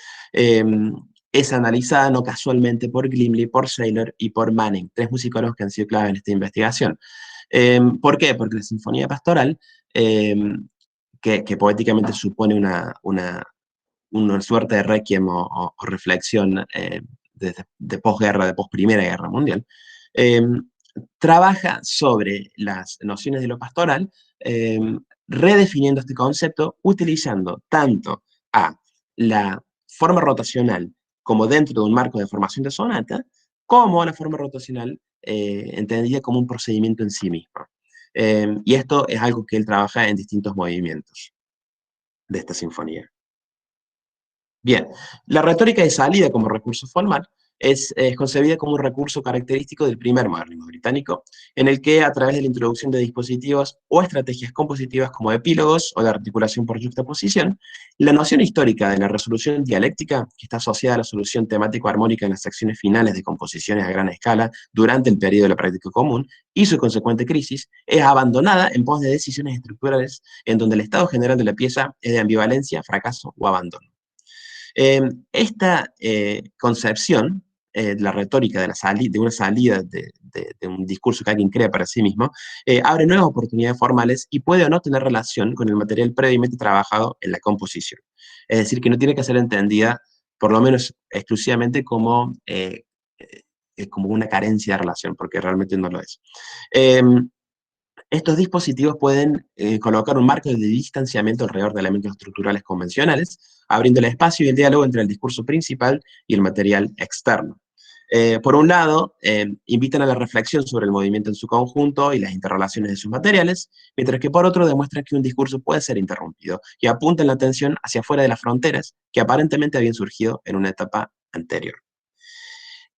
es analizada no casualmente por Grimley, por Saylor y por Manning, 3 musicólogos que han sido clave en esta investigación. ¿Por qué? Porque la sinfonía pastoral, que poéticamente supone una suerte de requiem o reflexión de posguerra, de posprimera guerra mundial, trabaja sobre las nociones de lo pastoral, redefiniendo este concepto, utilizando tanto a la forma rotacional como dentro de un marco de formación de sonata, como la forma rotacional entendida como un procedimiento en sí mismo. Y esto es algo que él trabaja en distintos movimientos de esta sinfonía. Bien, la retórica de salida como recurso formal es concebida como un recurso característico del primer modernismo británico, en el que a través de la introducción de dispositivos o estrategias compositivas como epílogos o de articulación por juxtaposición, la noción histórica de la resolución dialéctica, que está asociada a la solución temático-armónica en las secciones finales de composiciones a gran escala durante el periodo de la práctica común, y su consecuente crisis, es abandonada en pos de decisiones estructurales en donde el estado general de la pieza es de ambivalencia, fracaso o abandono. Esta concepción, la retórica de una salida de un discurso que alguien crea para sí mismo, abre nuevas oportunidades formales y puede o no tener relación con el material previamente trabajado en la composición. Es decir, que no tiene que ser entendida, por lo menos exclusivamente, como una carencia de relación, porque realmente no lo es. Estos dispositivos pueden colocar un marco de distanciamiento alrededor de elementos estructurales convencionales, abriendo el espacio y el diálogo entre el discurso principal y el material externo. Por un lado, invitan a la reflexión sobre el movimiento en su conjunto y las interrelaciones de sus materiales, mientras que por otro demuestran que un discurso puede ser interrumpido y apuntan la atención hacia afuera de las fronteras que aparentemente habían surgido en una etapa anterior.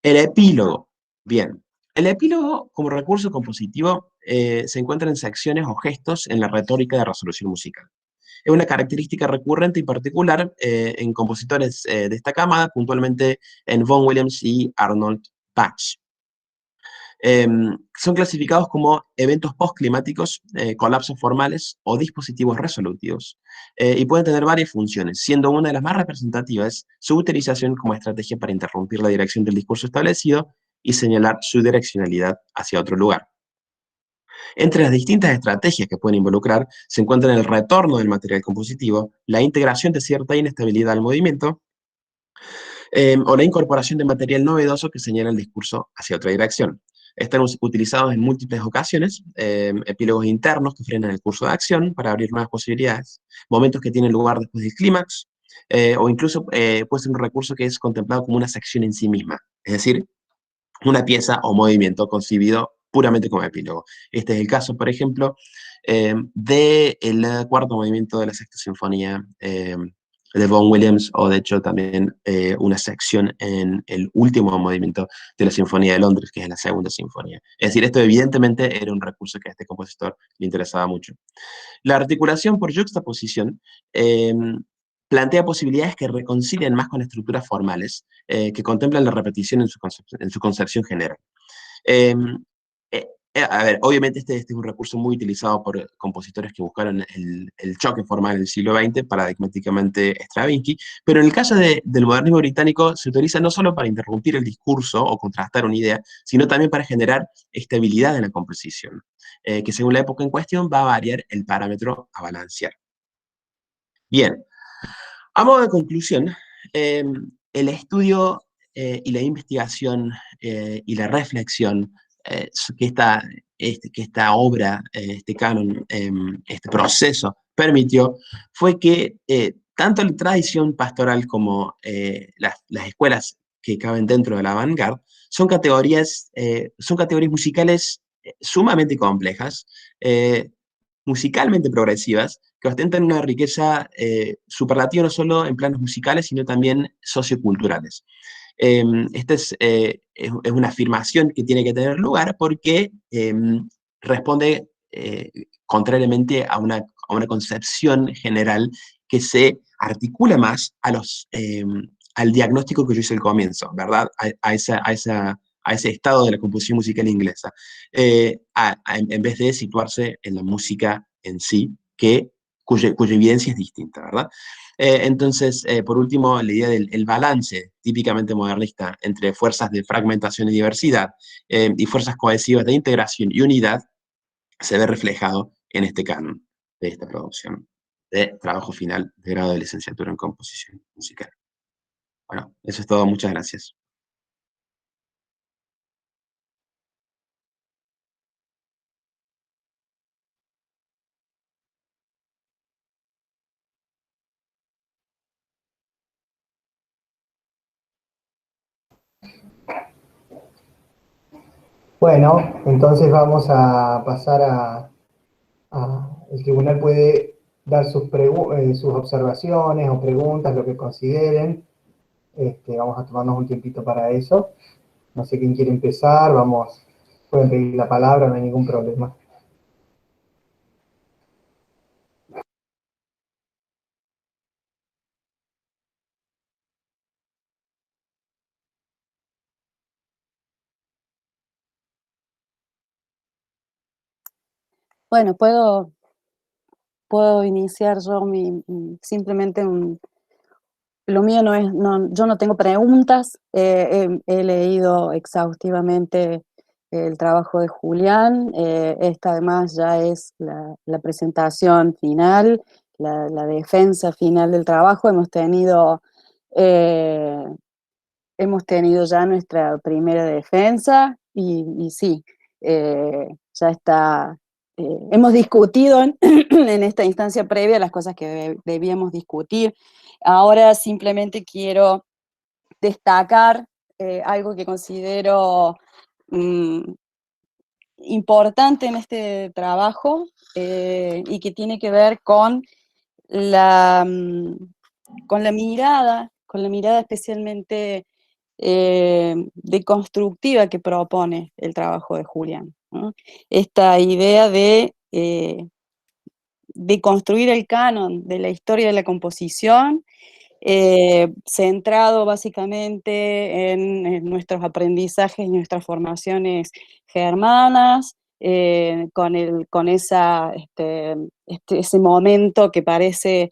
El epílogo. Bien, el epílogo como recurso compositivo se encuentra en secciones o gestos en la retórica de resolución musical. Es una característica recurrente y particular en compositores de esta camada, puntualmente en Vaughan Williams y Arnold Bach. Son clasificados como eventos postclimáticos, colapsos formales o dispositivos resolutivos, y pueden tener varias funciones, siendo una de las más representativas su utilización como estrategia para interrumpir la dirección del discurso establecido y señalar su direccionalidad hacia otro lugar. Entre las distintas estrategias que pueden involucrar se encuentran el retorno del material compositivo, la integración de cierta inestabilidad al movimiento, o la incorporación de material novedoso que señala el discurso hacia otra dirección. Están utilizados en múltiples ocasiones, epílogos internos que frenan el curso de acción para abrir nuevas posibilidades, momentos que tienen lugar después del clímax, o incluso puede ser un recurso que es contemplado como una sección en sí misma, es decir, una pieza o movimiento concebido puramente como epílogo. Este es el caso, por ejemplo, del cuarto movimiento de la sexta sinfonía de Vaughan Williams, o de hecho también una sección en el último movimiento de la Sinfonía de Londres, que es la segunda sinfonía. Es decir, esto evidentemente era un recurso que a este compositor le interesaba mucho. La articulación por yuxtaposición plantea posibilidades que reconcilian más con estructuras formales, que contemplan la repetición en su concepción general. A ver, obviamente este es un recurso muy utilizado por compositores que buscaron el choque formal del siglo XX, paradigmáticamente Stravinsky, pero en el caso del modernismo británico se utiliza no solo para interrumpir el discurso o contrastar una idea, sino también para generar estabilidad en la composición, que según la época en cuestión va a variar el parámetro a balancear. Bien, a modo de conclusión, el estudio y la investigación y la reflexión que esta obra, este canon, este proceso permitió, fue que tanto la tradición pastoral como las escuelas que caben dentro de la vanguard son categorías musicales sumamente complejas, musicalmente progresivas, que ostentan una riqueza superlativa no solo en planos musicales, sino también socioculturales. Esta es una afirmación que tiene que tener lugar porque responde contrariamente a una concepción general que se articula más al diagnóstico que yo hice al comienzo, ¿verdad? A ese estado de la composición musical inglesa, en vez de situarse en la música en sí, cuya evidencia es distinta, ¿verdad? Entonces, por último, la idea del balance típicamente modernista entre fuerzas de fragmentación y diversidad y fuerzas cohesivas de integración y unidad se ve reflejado en este canon de esta producción de trabajo final de grado de licenciatura en composición musical. Bueno, eso es todo. Muchas gracias. Bueno, entonces vamos a pasar el tribunal puede dar sus observaciones o preguntas, lo que consideren. Vamos a tomarnos un tiempito para eso. No sé quién quiere empezar, pueden pedir la palabra, no hay ningún problema. Bueno, puedo iniciar yo simplemente lo mío no es, yo no tengo preguntas, he leído exhaustivamente el trabajo de Julián, esta además ya es la presentación final, la defensa final del trabajo. Eh, hemos tenido ya nuestra primera defensa y sí, ya está. Hemos discutido en esta instancia previa las cosas que debíamos discutir. Ahora simplemente quiero destacar algo que considero importante en este trabajo y que tiene que ver con la mirada especialmente deconstructiva que propone el trabajo de Julián, ¿no? Esta idea de construir el canon de la historia de la composición, centrado básicamente en nuestros aprendizajes y nuestras formaciones germanas, con ese momento que parece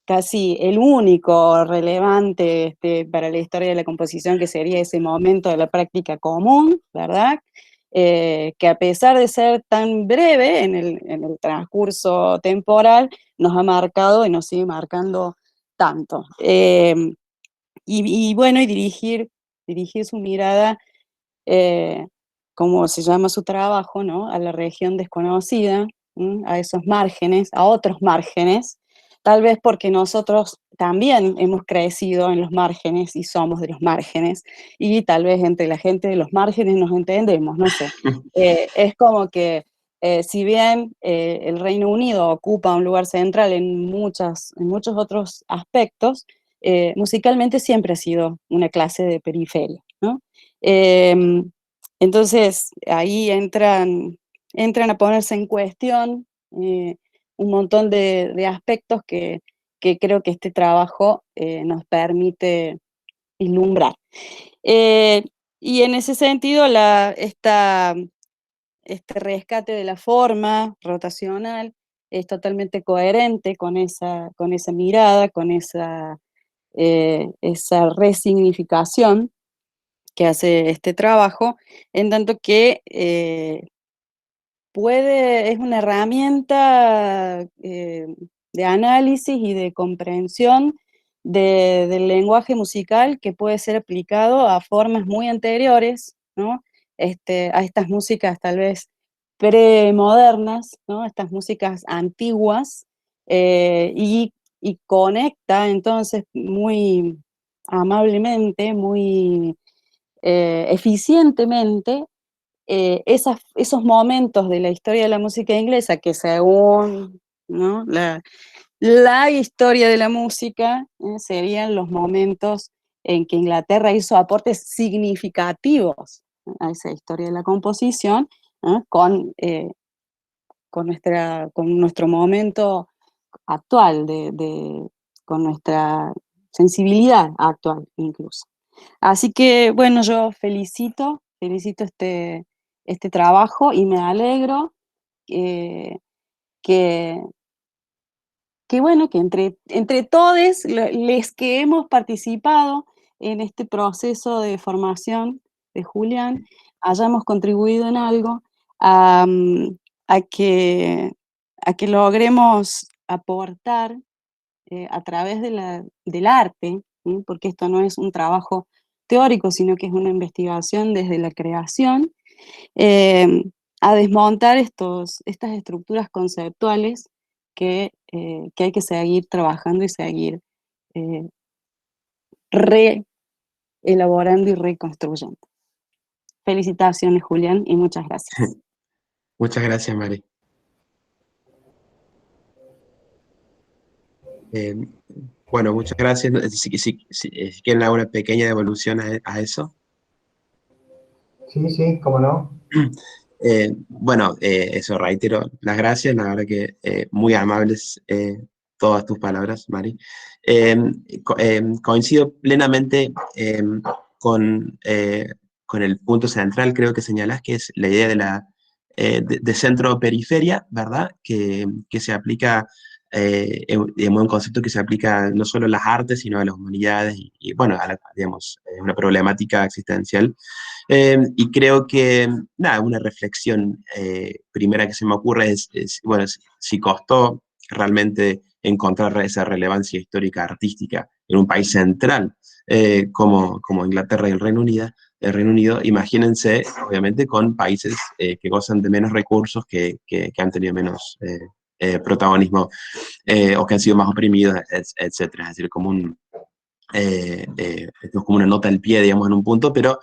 casi el único relevante para la historia de la composición, que sería ese momento de la práctica común, ¿verdad? Que a pesar de ser tan breve en el transcurso temporal, nos ha marcado y nos sigue marcando tanto. Y bueno, y dirigir su mirada, como se llama su trabajo, ¿no? A la región desconocida, a esos márgenes, a otros márgenes, tal vez porque nosotros también hemos crecido en los márgenes y somos de los márgenes, y tal vez entre la gente de los márgenes nos entendemos, no sé. Es como que si bien el Reino Unido ocupa un lugar central en muchos otros aspectos, musicalmente siempre ha sido una clase de periferia, ¿no? Entonces ahí entran a ponerse en cuestión un montón de aspectos que creo que este trabajo nos permite vislumbrar. Y en ese sentido, este rescate de la forma rotacional es totalmente coherente con esa mirada, con esa resignificación que hace este trabajo, en tanto que es una herramienta de análisis y de comprensión del lenguaje musical que puede ser aplicado a formas muy anteriores, ¿no? A estas músicas tal vez premodernas, ¿no? Estas músicas antiguas, y conecta entonces muy amablemente, muy eficientemente esos momentos de la historia de la música inglesa que según, ¿no?, la historia de la música serían los momentos en que Inglaterra hizo aportes significativos a esa historia de la composición, con nuestro momento actual, con nuestra sensibilidad actual incluso. Así que, bueno, yo felicito este trabajo y me alegro que bueno, que entre todos los que hemos participado en este proceso de formación de Julián, hayamos contribuido en algo a, a que, logremos aportar a través del arte, ¿sí? Porque esto no es un trabajo teórico, sino que es una investigación desde la creación, eh, a desmontar estas estructuras conceptuales que hay que seguir trabajando y seguir reelaborando y reconstruyendo. Felicitaciones, Julián, y muchas gracias. Muchas gracias, Mari. Bueno, muchas gracias. Si quieren hago una pequeña devolución a eso. Sí, cómo no. Bueno, eso, reitero las gracias, la verdad que muy amables todas tus palabras, Mari. Coincido plenamente con el punto central, creo que señalas, que es la idea de centro-periferia, ¿verdad? Que se aplica, digamos, un concepto que se aplica no solo a las artes, sino a las humanidades y bueno, digamos, una problemática existencial. Y creo que, nada, una reflexión primera que se me ocurre es bueno, si costó realmente encontrar esa relevancia histórica artística en un país central como Inglaterra y el Reino Unido, imagínense, obviamente, con países que gozan de menos recursos, que han tenido menos protagonismo o que han sido más oprimidos, etc. Es decir, como esto es como una nota al pie, digamos, en un punto, pero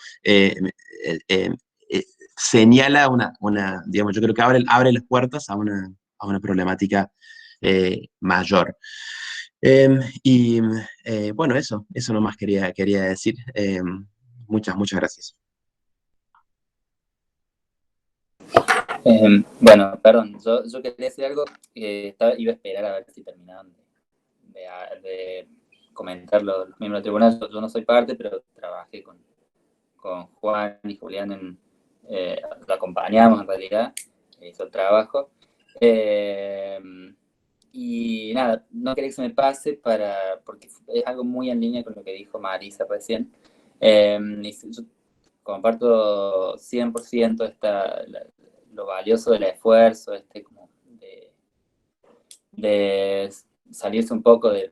señala digamos, yo creo que abre las puertas a una problemática mayor. Bueno, eso nomás quería decir. Muchas gracias. Bueno, perdón, yo quería decir algo, iba a esperar a ver si terminaban de comentar los miembros del tribunal. Yo no soy parte, pero trabajé con Juan y Julián, lo acompañamos en realidad, hizo el trabajo. Y nada, no quería que se me pase porque es algo muy en línea con lo que dijo Marisa recién. Yo comparto 100% lo valioso del esfuerzo, como de salirse un poco del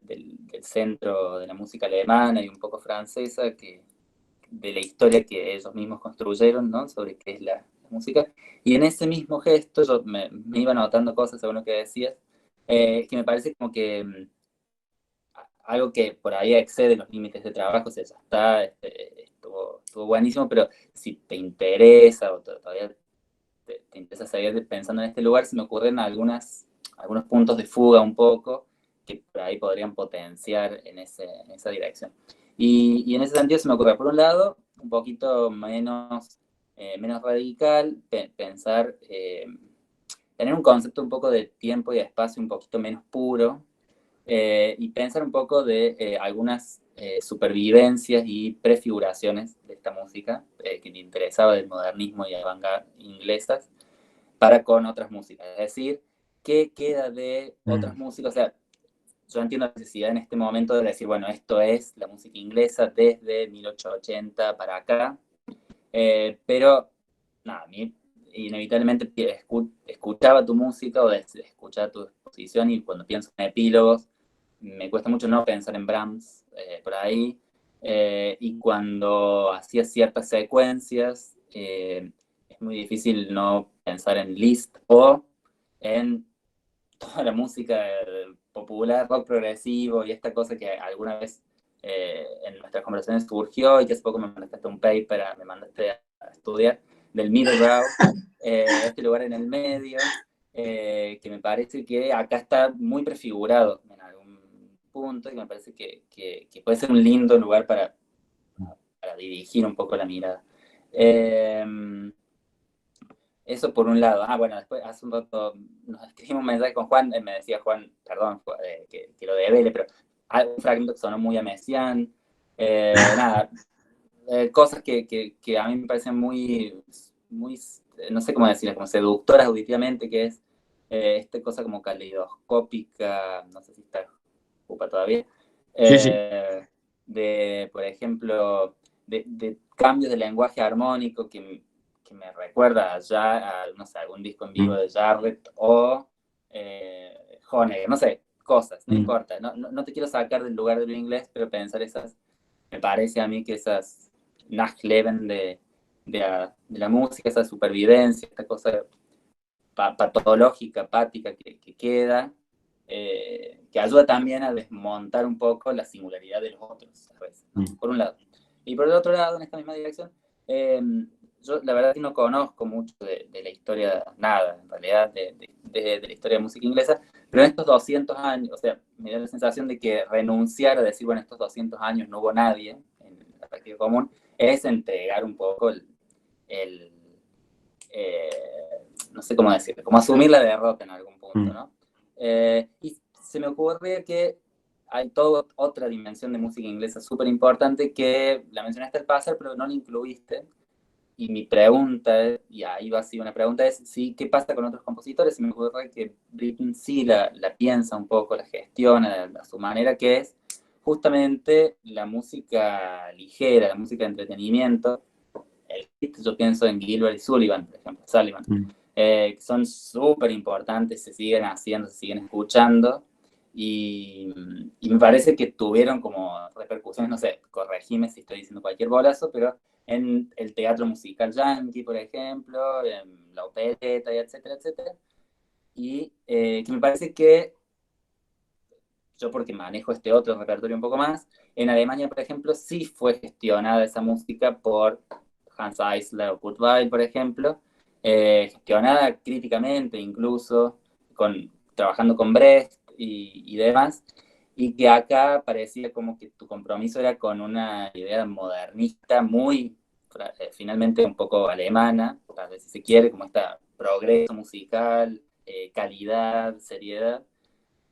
centro de la música alemana y un poco francesa, de la historia que ellos mismos construyeron, ¿no? Sobre qué es la música. Y en ese mismo gesto yo me iba notando cosas según lo que decías, que me parece como que algo que por ahí excede los límites de trabajo, o sea, ya está, estuvo buenísimo, pero si te interesa o todavía te interesa seguir pensando en este lugar, se me ocurren algunos puntos de fuga un poco que por ahí podrían potenciar en esa dirección. Y en ese sentido se me ocurre, por un lado, un poquito menos radical, pensar, tener un concepto un poco de tiempo y espacio un poquito menos puro, y pensar un poco de algunas supervivencias y prefiguraciones de esta música que te interesaba del modernismo y avant-garde inglesas para con otras músicas. Es decir, ¿qué queda de otras músicas? O sea, yo entiendo la necesidad en este momento de decir, bueno, esto es la música inglesa desde 1880 para acá, pero nada, a mí inevitablemente escuchaba tu música o escuchaba tu exposición, y cuando pienso en epílogos, me cuesta mucho no pensar en Brahms por ahí, y cuando hacía ciertas secuencias, es muy difícil no pensar en Liszt o en toda la música popular, rock progresivo y esta cosa que alguna vez en nuestras conversaciones surgió y que hace poco me mandaste un paper, me mandaste a estudiar, del middle ground, este lugar en el medio, que me parece que acá está muy prefigurado en algún punto, y me parece que puede ser un lindo lugar para dirigir un poco la mirada. Eso por un lado. Bueno, después hace un rato nos escribimos un mensaje con Juan, me decía Juan, perdón, que lo devele, pero hay un fragmento que sonó muy a Messiaen. Nada, cosas que a mí me parecen muy, no sé cómo decirlo, como seductoras auditivamente, que es esta cosa como caleidoscópica, no sé si está ocupa todavía, Sí. por ejemplo, de cambios de lenguaje armónico que me recuerda ya a, no sé, algún disco en vivo de Jarrett o Honegger, no sé, cosas, no importa. No te quiero sacar del lugar del inglés, pero pensar me parece a mí que esas Nachleben de la música, esa supervivencia, esta cosa patológica, apática que queda, que ayuda también a desmontar un poco la singularidad de los otros, a veces, ¿no? Por un lado. Y por el otro lado, en esta misma dirección, yo la verdad que no conozco mucho de la historia, nada, en realidad, de la historia de música inglesa, pero en estos 200 años, o sea, me da la sensación de que renunciar a decir, bueno, estos 200 años no hubo nadie en la práctica común, es entregar un poco no sé cómo decirlo, como asumir la derrota en algún punto, ¿no? Y se me ocurre que hay toda otra dimensión de música inglesa súper importante que la mencionaste al pasar, pero no la incluiste. Y mi pregunta, y ahí va así una pregunta, es sí, ¿qué pasa con otros compositores? Se me ocurre que Britten sí la piensa un poco, la gestiona a su manera, que es justamente la música ligera, la música de entretenimiento. Yo pienso en Gilbert y Sullivan, por ejemplo, que son súper importantes, se siguen haciendo, se siguen escuchando, y me parece que tuvieron como repercusiones, no sé, corregime si estoy diciendo cualquier bolazo, pero en el teatro musical yankee, por ejemplo, en la opereta, y etcétera, etcétera, y que me parece que yo porque manejo este otro repertorio un poco más. En Alemania, por ejemplo, sí fue gestionada esa música por Hans Eisler o Kurt Weill, por ejemplo, gestionada críticamente incluso, trabajando con Brecht y demás, y que acá parecía como que tu compromiso era con una idea modernista muy, finalmente un poco alemana, tal vez si se quiere, como esta progreso musical, calidad, seriedad.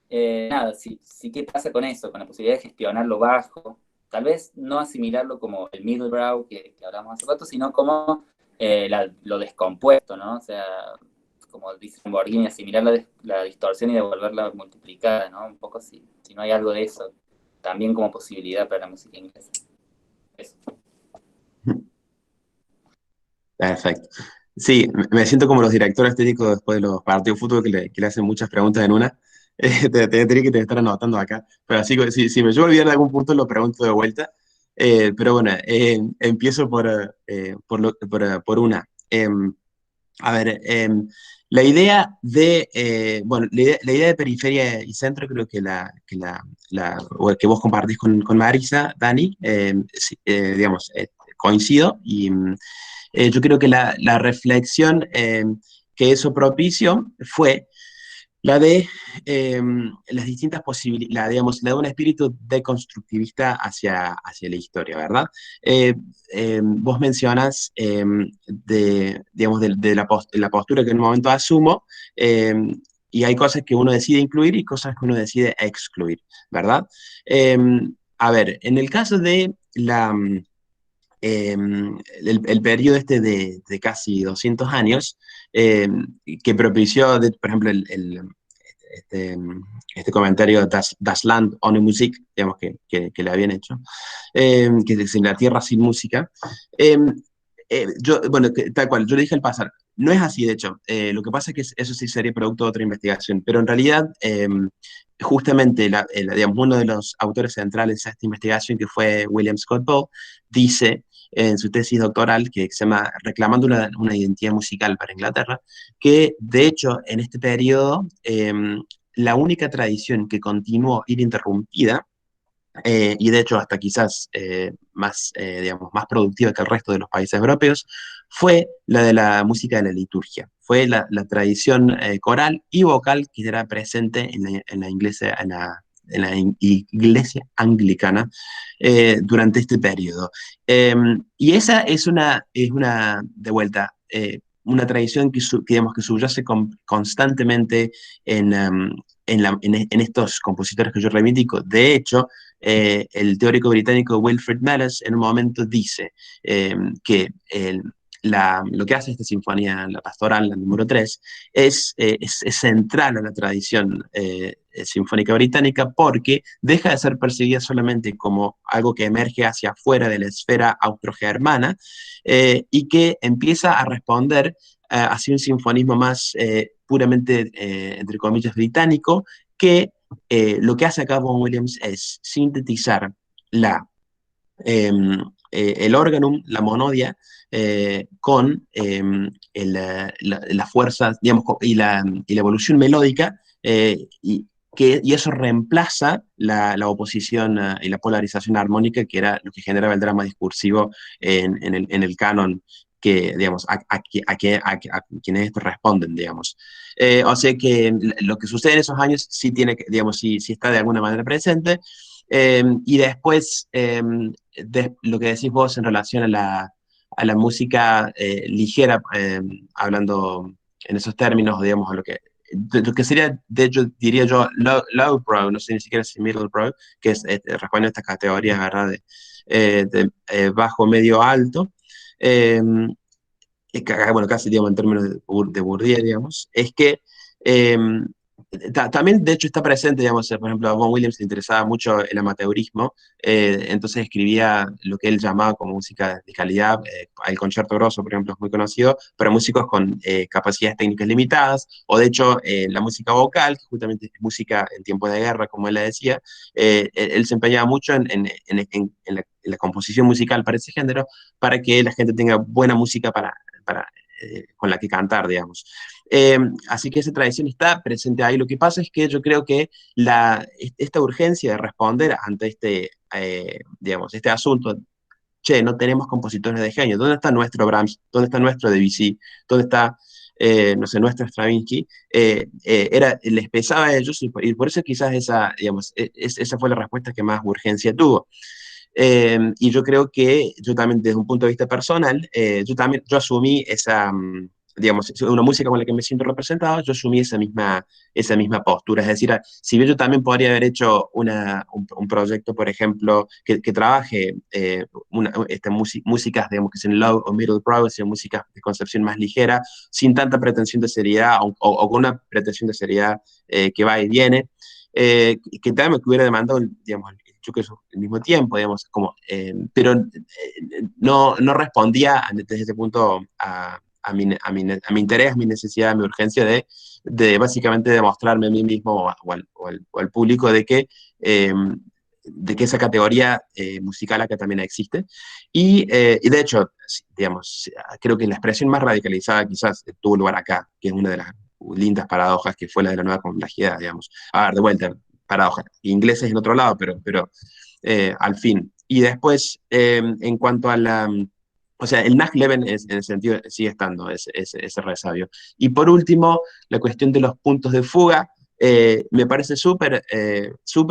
Nada, sí, ¿qué pasa con eso? Con la posibilidad de gestionar lo bajo, tal vez no asimilarlo como el middle brow que hablamos hace rato, sino como lo descompuesto, ¿no? O sea, como dice Borghini, asimilar la distorsión y devolverla multiplicada, ¿no? Un poco si no hay algo de eso, también como posibilidad para la música inglesa. Eso. Perfecto. Sí, me siento como los directores técnicos después de los partidos de fútbol que le hacen muchas preguntas en una. Tendría que te estar anotando acá. Pero así que si me llevo a olvidar en algún punto, lo pregunto de vuelta. Pero bueno, empiezo por una. A ver, la idea de, bueno, la idea de periferia y centro creo que o que vos compartís con Marisa, Dani, sí, digamos, coincido y yo creo que la reflexión que eso propició fue la de las distintas posibilidades, digamos, la de un espíritu deconstructivista hacia la historia, ¿verdad? Vos mencionas digamos, la postura que en un momento asumo, eh, y hay cosas que uno decide incluir y cosas que uno decide excluir, ¿verdad? Eh, a ver, en el caso de el periodo este de casi 200 años, que propició, por ejemplo, este, este comentario Das Land ohne Musik, digamos, que le habían hecho, que es la tierra sin música. Eh, bueno, tal cual, yo le dije al pasar, no es así, de hecho. Lo que pasa es que eso sí sería producto de otra investigación, pero en realidad, justamente, digamos, uno de los autores centrales de esta investigación, que fue William Scott Poe, dice en su tesis doctoral, que se llama Reclamando una identidad musical para Inglaterra, que de hecho en este periodo la única tradición que continuó ininterrumpida, y de hecho hasta quizás más, digamos, más productiva que el resto de los países europeos, fue la de la música de la liturgia. Fue la tradición coral y vocal que era presente en la iglesia anglicana durante este periodo. Y esa es una de vuelta, una tradición digamos, que subyace constantemente en estos compositores que yo reivindico. De hecho, el teórico británico Wilfrid Mellers en un momento dice que lo que hace esta sinfonía, la pastoral, la número 3, es central a la tradición sinfónica británica porque deja de ser percibida solamente como algo que emerge hacia afuera de la esfera austrogermana y que empieza a responder hacia un sinfonismo más puramente, entre comillas, británico, que lo que hace acá Vaughan Williams es sintetizar eh, el órganum, la monodia, con la fuerza, digamos, y la evolución melódica, y eso reemplaza la oposición y la polarización armónica, que era lo que generaba el drama discursivo en el canon que, digamos, a quienes estos responden, digamos. O sea que lo que sucede en esos años sí tiene, digamos, sí está de alguna manera presente. Y después, lo que decís vos en relación a la música ligera, hablando en esos términos, digamos, lo que sería, de hecho, diría yo, lowbrow, no sé ni siquiera si middlebrow, que responde a estas categorías, ¿verdad? De bajo, medio, alto. Eh, bueno, casi, digamos, en términos de Bourdieu, digamos, es que eh, también, de hecho, está presente, digamos, por ejemplo, a Vaughan Williams le interesaba mucho el amateurismo, entonces escribía lo que él llamaba como música de calidad. El Concierto Grosso, por ejemplo, es muy conocido, pero músicos con capacidades técnicas limitadas, o de hecho, la música vocal, que justamente es música en tiempos de guerra, como él le decía, él se empeñaba mucho en la composición musical para ese género, para que la gente tenga buena música con la que cantar, digamos. Así que esa tradición está presente ahí. Lo que pasa es que yo creo que esta urgencia de responder ante digamos, este asunto, che, no tenemos compositores de genio, ¿dónde está nuestro Brahms? ¿Dónde está nuestro Debussy? ¿Dónde está, no sé, nuestro Stravinsky? Les pesaba a ellos y por eso quizás digamos, esa fue la respuesta que más urgencia tuvo. Y yo creo que yo también, desde un punto de vista personal, yo asumí digamos, una música con la que me siento representado, yo asumí esa misma postura. Es decir, si bien yo también podría haber hecho un proyecto, por ejemplo, que trabaje músicas, digamos, que sean low o middle progressive, músicas de concepción más ligera, sin tanta pretensión de seriedad o con una pretensión de seriedad que va y viene, que también me hubiera demandado, digamos, yo creo que al mismo tiempo, digamos, pero no respondía desde ese punto a mi interés, a mi necesidad, a mi urgencia de básicamente demostrarme a mí mismo o al público de que esa categoría musical acá también existe. Y de hecho, digamos, creo que la expresión más radicalizada quizás tuvo lugar acá, que es una de las lindas paradojas que fue la de la nueva complejidad, digamos. A ver, de vuelta, paradoja. Ingleses en otro lado, pero al fin. Y después, en cuanto a o sea, el Nachleben en el sentido sigue estando ese resabio. Y por último, la cuestión de los puntos de fuga me parece súper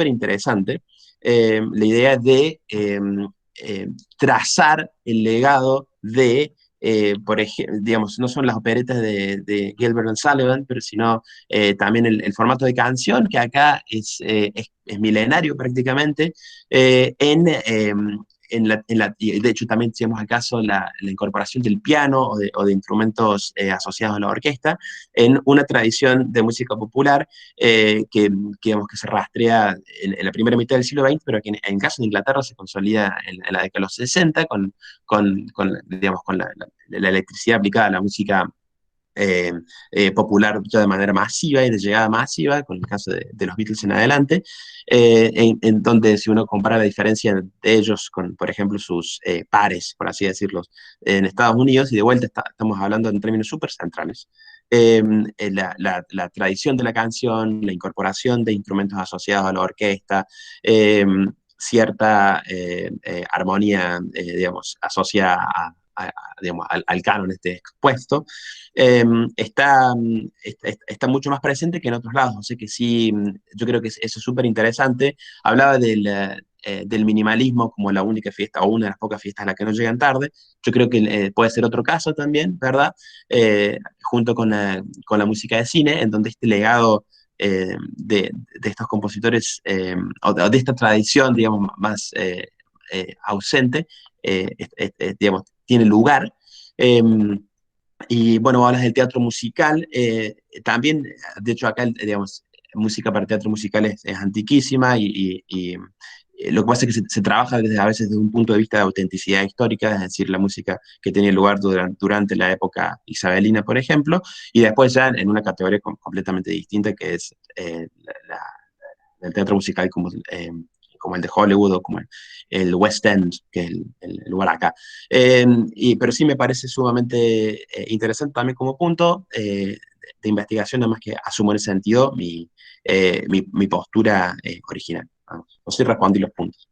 interesante. La idea de trazar el legado por ejemplo, digamos, no son las operetas de Gilbert and Sullivan, pero sino también el formato de canción, que acá es milenario prácticamente, y de hecho también tenemos acaso la incorporación del piano o de instrumentos asociados a la orquesta en una tradición de música popular digamos, que se rastrea en la primera mitad del siglo XX, pero que en el caso de Inglaterra se consolida en la década de los 60 digamos, con la electricidad aplicada a la música eh, popular ya de manera masiva y de llegada masiva, con el caso de los Beatles en adelante, en donde si uno compara la diferencia de ellos con, por ejemplo, sus pares, por así decirlo, en Estados Unidos, y de vuelta estamos hablando en términos súper centrales. La tradición de la canción, la incorporación de instrumentos asociados a la orquesta, cierta armonía, digamos, asociada digamos, al canon expuesto, está mucho más presente que en otros lados. O sea que sí, yo creo que eso es súper interesante. Hablaba del minimalismo como la única fiesta o una de las pocas fiestas a las que no llegan tarde. Yo creo que puede ser otro caso también, ¿verdad? Junto con la música de cine, en donde este legado de estos compositores o de esta tradición, digamos, más ausente, digamos, tiene lugar. Y bueno, hablas del teatro musical, también, de hecho, acá, digamos, música para teatro musical es antiquísima y lo que pasa es que se trabaja a veces desde un punto de vista de autenticidad histórica, es decir, la música que tenía lugar durante la época isabelina, por ejemplo, y después ya en una categoría completamente distinta que es el teatro musical como el de Hollywood o como el West End, que es el lugar acá. Pero sí me parece sumamente interesante también como punto de investigación, nada más que asumo en ese sentido mi postura original. Vamos. No sé si respondí los puntos.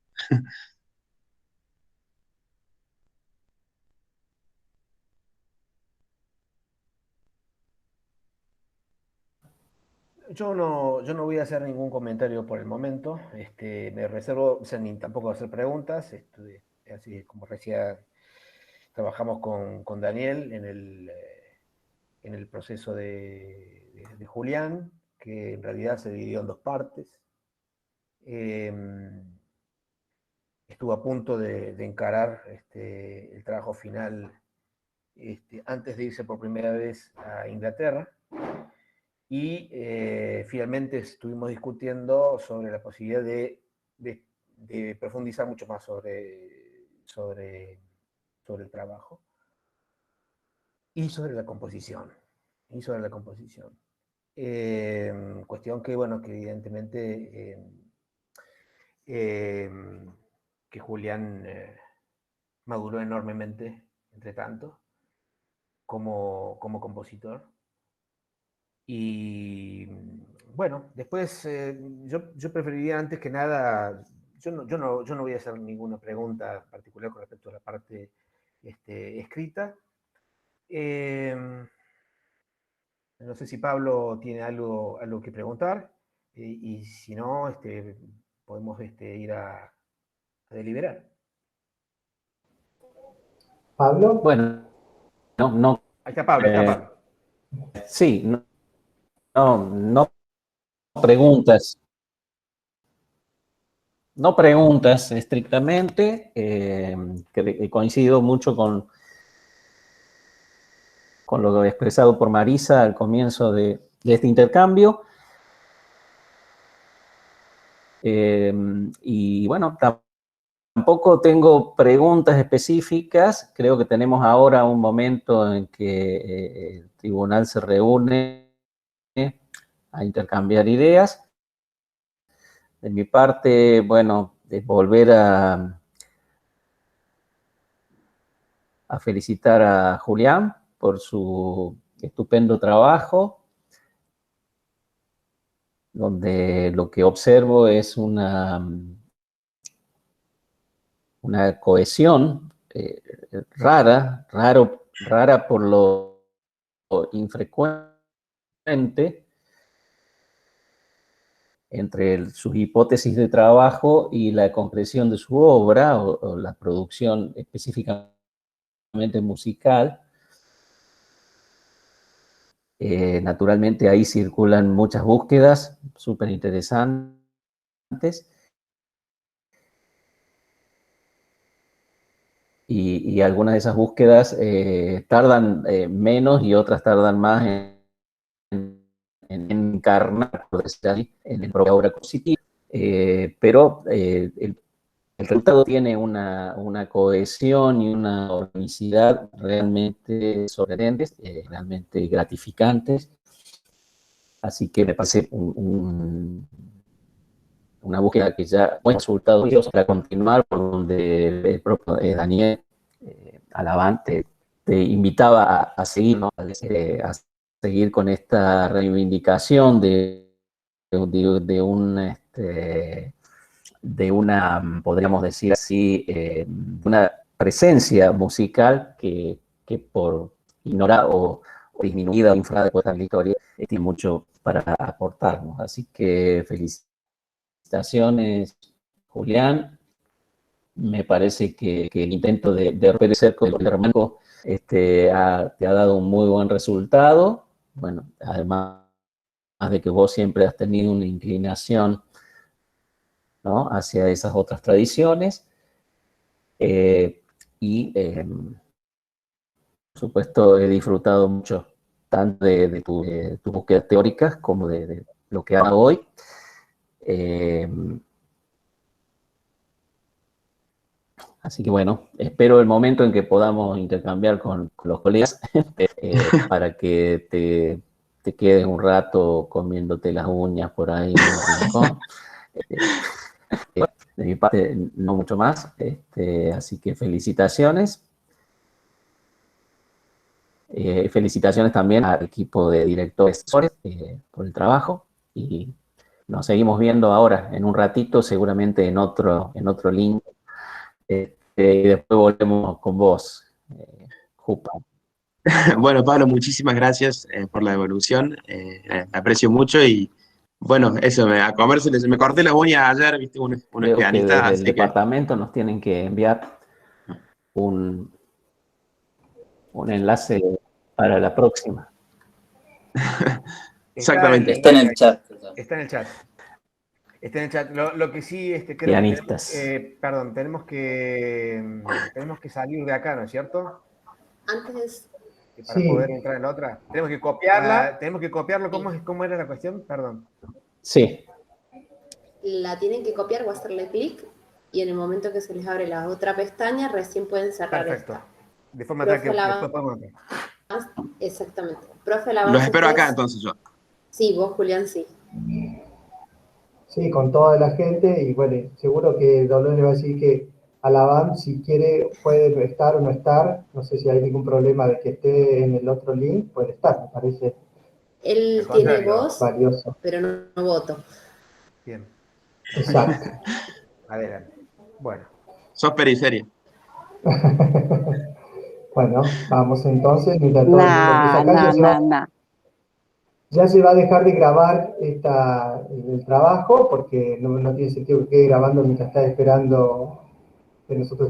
Yo no voy a hacer ningún comentario por el momento. Me reservo, o sea, ni tampoco hacer preguntas. Así como decía, trabajamos con Daniel en el proceso de Julián, que en realidad se dividió en dos partes. Estuvo a punto de encarar el trabajo final antes de irse por primera vez a Inglaterra. Y finalmente estuvimos discutiendo sobre la posibilidad de profundizar mucho más sobre el trabajo y sobre la composición. Cuestión que, bueno, que evidentemente que Julián maduró enormemente, entre tanto, como compositor. Y bueno, después yo preferiría antes que nada, yo no voy a hacer ninguna pregunta particular con respecto a la parte escrita. No sé si Pablo tiene algo que preguntar, y si no, podemos ir a deliberar. Pablo, Bueno, no, Ahí está Pablo, está Pablo. sí, no preguntas, no preguntas estrictamente, que coincido mucho con lo expresado por Marisa al comienzo de este intercambio. Y bueno, tampoco tengo preguntas específicas. Creo que tenemos ahora un momento en que el tribunal se reúne a intercambiar ideas. De mi parte, bueno, de volver a felicitar a Julián por su estupendo trabajo, donde lo que observo es una cohesión rara por lo infrecuente entre sus hipótesis de trabajo y la concreción de su obra o la producción específicamente musical. Naturalmente ahí circulan muchas búsquedas súper interesantes y algunas de esas búsquedas tardan menos y otras tardan más en encarnar, por decir así, en la propia obra compositiva, pero el resultado tiene una cohesión y una organicidad realmente sorprendentes, realmente gratificantes. Así que me parece una búsqueda que ya buen resultado para continuar, por donde el propio Daniel Alaván te invitaba a seguir, ¿no? A seguir con esta reivindicación de una, podríamos decir así, una presencia musical que por ignorada o disminuida o inflada de la historia, tiene mucho para aportarnos. Así que felicitaciones, Julián. Me parece que el intento de romper el cerco del hermano te ha dado un muy buen resultado. Bueno, además de que vos siempre has tenido una inclinación, ¿no?, hacia esas otras tradiciones. Por supuesto, he disfrutado mucho tanto de tus búsquedas teóricas como de lo que hago hoy. Así que bueno, espero el momento en que podamos intercambiar con los colegas para que te quedes un rato comiéndote las uñas por ahí en un rincón. De mi parte, no mucho más. Así que felicitaciones. Felicitaciones también al equipo de directores por el trabajo. Y nos seguimos viendo ahora en un ratito, seguramente en otro link. Y después volvemos con vos, Jupa. Bueno, Pablo, muchísimas gracias por la devolución. Aprecio mucho y bueno, eso, a comer me corté las uñas ayer, viste, unos Creo que pianistas, desde el así que... departamento nos tienen que enviar un enlace para la próxima. Exactamente. Está en el chat. Está en el chat. Está en el chat. Lo que sí creo Pianistas. que perdón, tenemos que salir de acá, ¿no es cierto? Antes, Para Sí. poder entrar en la otra. Tenemos que copiarla. Tenemos que copiarlo. ¿Cómo era la cuestión? Perdón. Sí. la tienen que copiar o hacerle clic y en el momento que se les abre la otra pestaña recién pueden cerrar Perfecto. esta. De forma tal que después podemos... Exactamente. Profe, la Los espero acá entonces yo. Sí, vos, Julián, sí. Sí, con toda la gente, y bueno, seguro que Dolores le va a decir que Alabam, si quiere, puede estar o no estar, no sé si hay ningún problema de que esté en el otro link, puede estar, me parece Él Al tiene contrario. voz, Valioso. pero no voto. Bien, Exacto. adelante. Bueno, Sos periferia. Bueno, vamos entonces, mientras todo el mundo empieza Nah, acá, nah, nah, nah. ya se va a dejar de grabar el trabajo, porque no tiene sentido que quede grabando mientras está esperando que nosotros